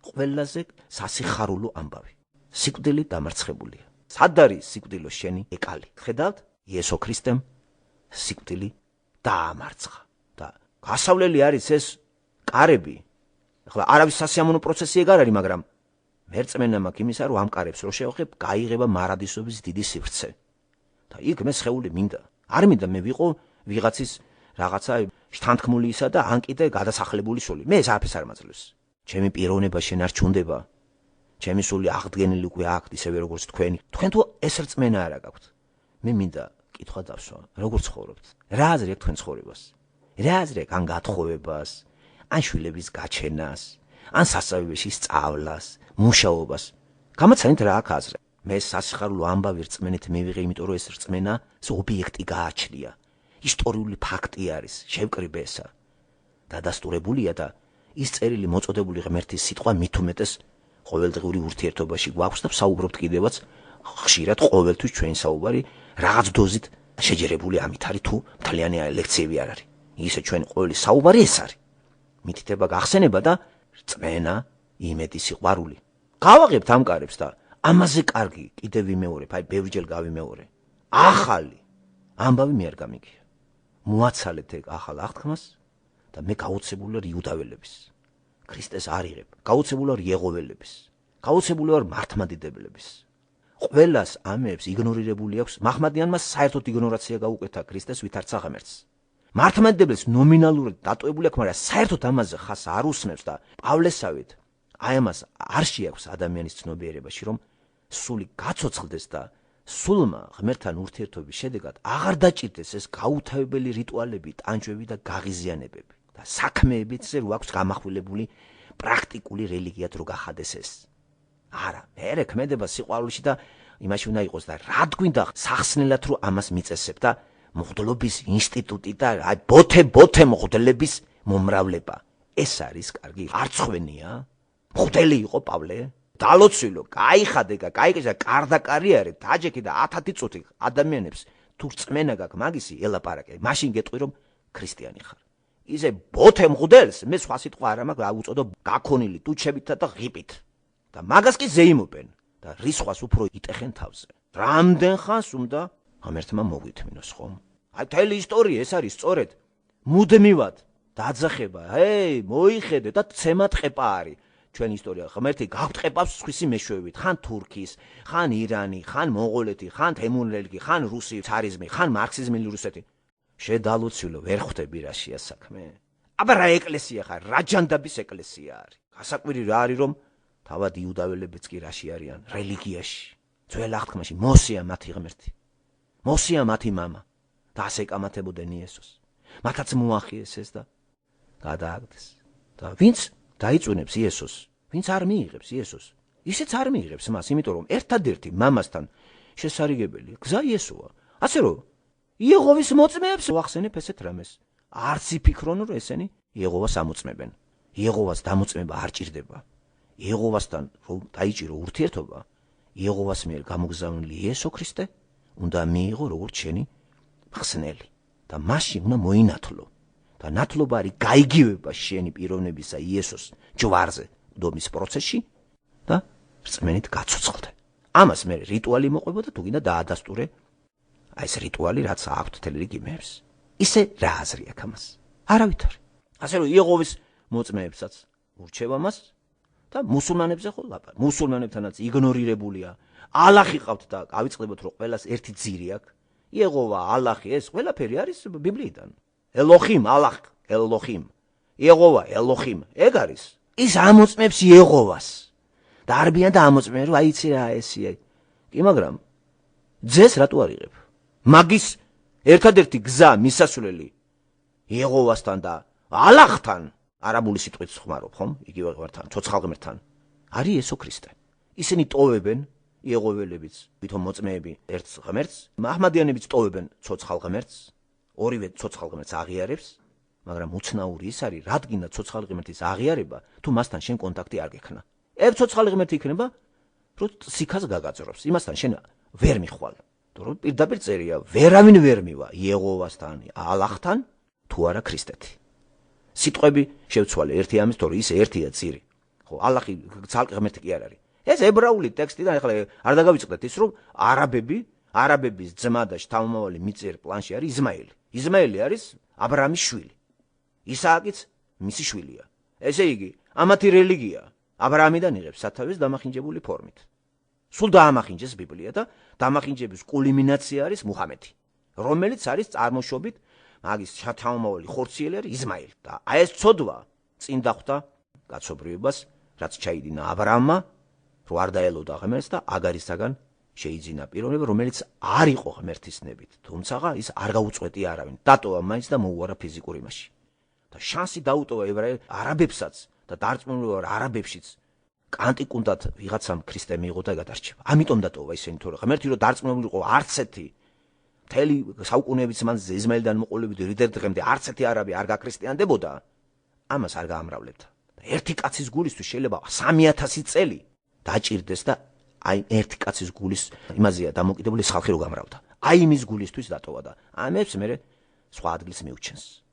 ყველაზე სასიხარულო ამბავი. სიკვდილი დამარცხებულია. სად არის სიკვდილო შენი ეკალი? ხედავთ? იესო ქრისტემ სიკვდილი დაამარცხა. გასავლელი არის ეს კარები. ახლა არავის სასიამოვნო პროცესი ეგ არ არის, მაგრამ მერწმენა მაქვს იმისა, რომ ამ კარებს რო შევხებ, გაიღება მარადისობის დიდი სივრცე. და იქ მე სხეული მინდა. არ მინდა მე ვიყო ვიღაცის რაღაცა შთანთქმულისა და ან კიდე გადასახლებული სული. მე ეს არაფერს არ მაძლევს. ჩემი პიროვნება შენ არ ჩუნდება. ჩემი სული აღდგენილი უკვე აქვს, ისევე როგორც თქვენი. თქვენ თუ ეს რწმენა არ გაქვთ. მე მინდა კითხვა დავსვა, როგორ ცხოვრობთ? რა აზრი აქვს თქვენ ცხოვრებას? რა აზრი აქვს ან გათხოვებას, ან შვილების გაჩენას, ან სასწავლებელში სწავლას, მუშაობას? გამოცანით რა აქვს აზრი? მე სასიხარულო ამბავი რწმენით მივიღე, იმიტომ რომ ეს რწმენა ობიექტი გააჩნია. ისტორიული ფაქტი არის, შევკრიბე ესა. დადასტურებულია და ის წერილი მოწოდებული ღმერთის სიტყვა მით უმეტეს ყოველდღიური ურთიერთობაში გვაქვს და საუბრობთ კიდევაც ხშირად ყოველთვის ჩვენ საუბარი რაღაც დოზით შეჯერებული ამით არის თუ მთლიანი ლექციები არ არის. ისე ჩვენ ყოველი საუბარი ეს არის. მითითება გახსენება და რწმენა, იმედი, სიყვარული. გავაღებთ ამ კარებს და ამაზე კარგი კიდევ ვიმეორებ, აი ბევრჯერ გავიმეორე. ახალი ამბავი მე არ გამიგია. მოაცალეთ ეგ ახალ აღთქმას და მე გაუცებული ვარ იუდაველების. ქრისტეს არ იღებ, გაუცებული ვარ იეღოველების, გაუცებული ვარ მართლმადიდებლების. ყველას ამებს იგნორირებული აქვს, მაჰმადიანმა საერთოდ იგნორაცია გაუკეთა ქრისტეს ვითარცა ღმერთს. მართლმადიდებლებს ნომინალურად დატოვებული აქვს, მაგრამ საერთოდ ამაზე ხას არ უსმევს და პავლესავით აი ამას არ შეაქვს ადამიანის ცნობიერებაში, რომ სული გაცოცხლდეს და სულმა ღმერთთან ურთიერთობის შედეგად აღარ დაჭირდეს ეს გაუთავებელი რიტუალები, ტანჯვები და გაღიზიანებები და საქმეებიც რო აქვს გამახვილებული პრაქტიკული რელიგიად რო გახადეს ეს. არა, მე ქმედება სიყვარულში და იმაში უნდა იყოს და რა გვინდა სახსნელად რო ამას მიწესებ და მღვდლობის ინსტიტუტი და აი ბოთე მღვდლების მომრავლება. ეს არის კარგი არცხვენია? მღვდელი იყო პავლე? დალოცვილო, გაიხადე, გაიგეჟა, კარდაკარიარე, დაჯექი და 1000 წუთი ადამიანებს თუ რწმენა გაქვს მაგისი ელაპარაკე. მაშინ გეტყვი რომ ქრისტიანი ხარ. ისე ბოთე მღვდელს მე სხვა სიტყვა არ მაქვს, აუწოდო გაქონილი ტუჩებით და ღიპით. და მაგას კი ზეიმობენ და რისხვას უფრო იტეხენ თავზე. რამდენ ხანს უნდა ღმერთმა მოგვითმინოს ხომ? აი მთელი ისტორია ეს არის სწორედ მუდმივად დაძახება, მოიხედე და ცემატყება არის. ჩვენ ისტორია ღმერთი გაგვტყებავს სხვისი მეშვეობით, ხან თურქის, ხან ირანი, ხან მონღოლეთი, ხან თემურლენგი, ხან რუსი ცარიზმი, ხან მარქსიზმი რუსეთი. შედალოცვილო ვერ ხვდები რა შეა საქმე. აბა რა ეკლესია ხარ, რა ჯანდაბის ეკლესია არის. გასაკვირი რა არის რომ თავად იუდაველებიც კი რაში არიან, რელიგიაში. ძველ აღთქმაში მოსია მათი ღმერთი. მოსია მათი მამა და ასე ეკამათებოდნენ იესოს. მათაც მოახიეს ეს და გადააგდეს. და ვინც დაიწუნებს იესოს, ვინც არ მიიღებს იესოს, ისეც არ მიიღებს მას, იმიტომ რომ ერთადერთი მამასთან შესარიგებელი გზა იესოა. ასე რომ იეღოვის მოწმეებს ვახსენებ ესეთ რამეს. არც იფიქრონ რომ ესენი იეღოვას ამოწმებენ. იეღოვას დამოწმება არ ჭირდება. იეღოვასთან რომ დაიჭირო ურთიერთობა, იეღოვას მიერ გამოგზავნილი იესო ქრისტე უნდა მიიღო როგორც შენი მხსნელი და მასში უნდა მოინათლო. და ნათლობა არის გაიგივება შენი პიროვნებისა იესოს ჯვარზე უდომის პროცესში და რწმენით გაცოცხლდე. ამას მე რიტუალი მოყვება და თუ გინდა დაადასტურე აი ეს რიტუალი რაც აქვთ თელი რიგი იმებს. ისე რა აზრი აქვს ამას? არავითარი. ასე რომ იეღოვის მოწმეებსაც ურჩევა მას და მუსულმანებზე ხო ლაპარაკ. მუსულმანებთანაც იგნორირებულია. ალახი ყავთ და გავიწყდებოთ რომ ყველას ერთი ძირი აქვს. იეღოვა, ალახი, ეს ყველაფერი არის ბიბლიიდან. ელოხიმ, ალახ, ელოხიმ. იეღოვა, ელოხიმ. ეგ არის. ის ამოწმებს იეღოვას. და არბიან და ამოწმენ რომ აიცი რა ესია. კი, მაგრამ ძეს რატო არ იღებ? მაგის ერთადერთი გზა მისასვლელი იეღოვასთან და ალახთან, არაბული სიტყვით ხმარობ, ხომ? იგივე ღმერთთან, ცოცხალ ღმერთთან. არის იესო ქრისტე. ისინი ტოვებენ იეღოველებიც, ვითომ მოწმეები ერთს ღმერთს, მაჰმადიანებიც ტოვებენ ცოცხალ ღმერთს, ორივე ცოცხალ ღმერთს აღიარებს, მაგრამ უცნაური ის არის, რადგან ცოცხალ ღმერთის აღიარება, თუ მასთან შენ კონტაქტი არ გექნა. ეგ ცოცხალი ღმერთი იქნება, რომ სიქას გაგაძრობს, იმასთან შენ ვერ მიხვალ. რომ პირდაპირ წერია, ვერავინ ვერ მივა იეღოვასთან, ალახთან, თუ არა ქრისტეთი. სიტყვები შევცვალე ერთი ამის, თორე ის ერთია წირი. ხო, ალახი ცალკე ღმერთი კი არ არის. ეს ებრაული ტექსტი და ახლა არ დაგავიწყდეთ ის, რომ არაბების ძმა და შთამომავალი მიწიერ პლანში არის იზმაელი. იზმაელი არის აბრაამის შვილი. ისააკიც მისი შვილია. ესე იგი, ამათი რელიგია აბრაამიდან იღებს სათავეს დამახინჯებული ფორმით. სულ დაამახინჯეს ბიბლია და დამახინჯების კულმინაცია არის მუჰამედი, რომელიც არის წარმოშობით მაგის შთამომავალი ხორციელერი იზმაილი და აი ეს ცოდვა წინ დახვდა კაცობრიობას, რაც ჩაიდინა აბრაამმა, რო არ დაელოდა ღმერთს და აგარისაგან შეიძინა პიროვნება, რომელიც არ იყო ღმერთის ნებით, თუმცა ის არ გაუწყვეტი არავინ, დატოვა მაინც და მოუარა ფიზიკურ იმაში. და შანსი დაუტოვა არაბებსაც და დარწმუნებული არაბებშიც კანტიკუნდად ვიღაცამ ქრისტე მიიღო და გადარჩება. ამიტომ დატოვა ისინი, თორე ღმერთი რო დარწმუნებული იყო არც ერთი მთელი საუკუნეების მანძილზე იზმაელიდან მოყოლებით დღემდე არც ერთი არაბი არ გაქრისტიანდებოდა, ამას არ გაამრავლებდა. ერთი კაცის გულისთვის შეიძლება 3000 წელი დაჭირდეს და აი ერთი კაცის გულის იმაზეა დამოკიდებული ხალხი რო გამრავდა. აი იმის გულისთვის დატოვა და ამებს მე სხვა ადგილს მიუჩენს.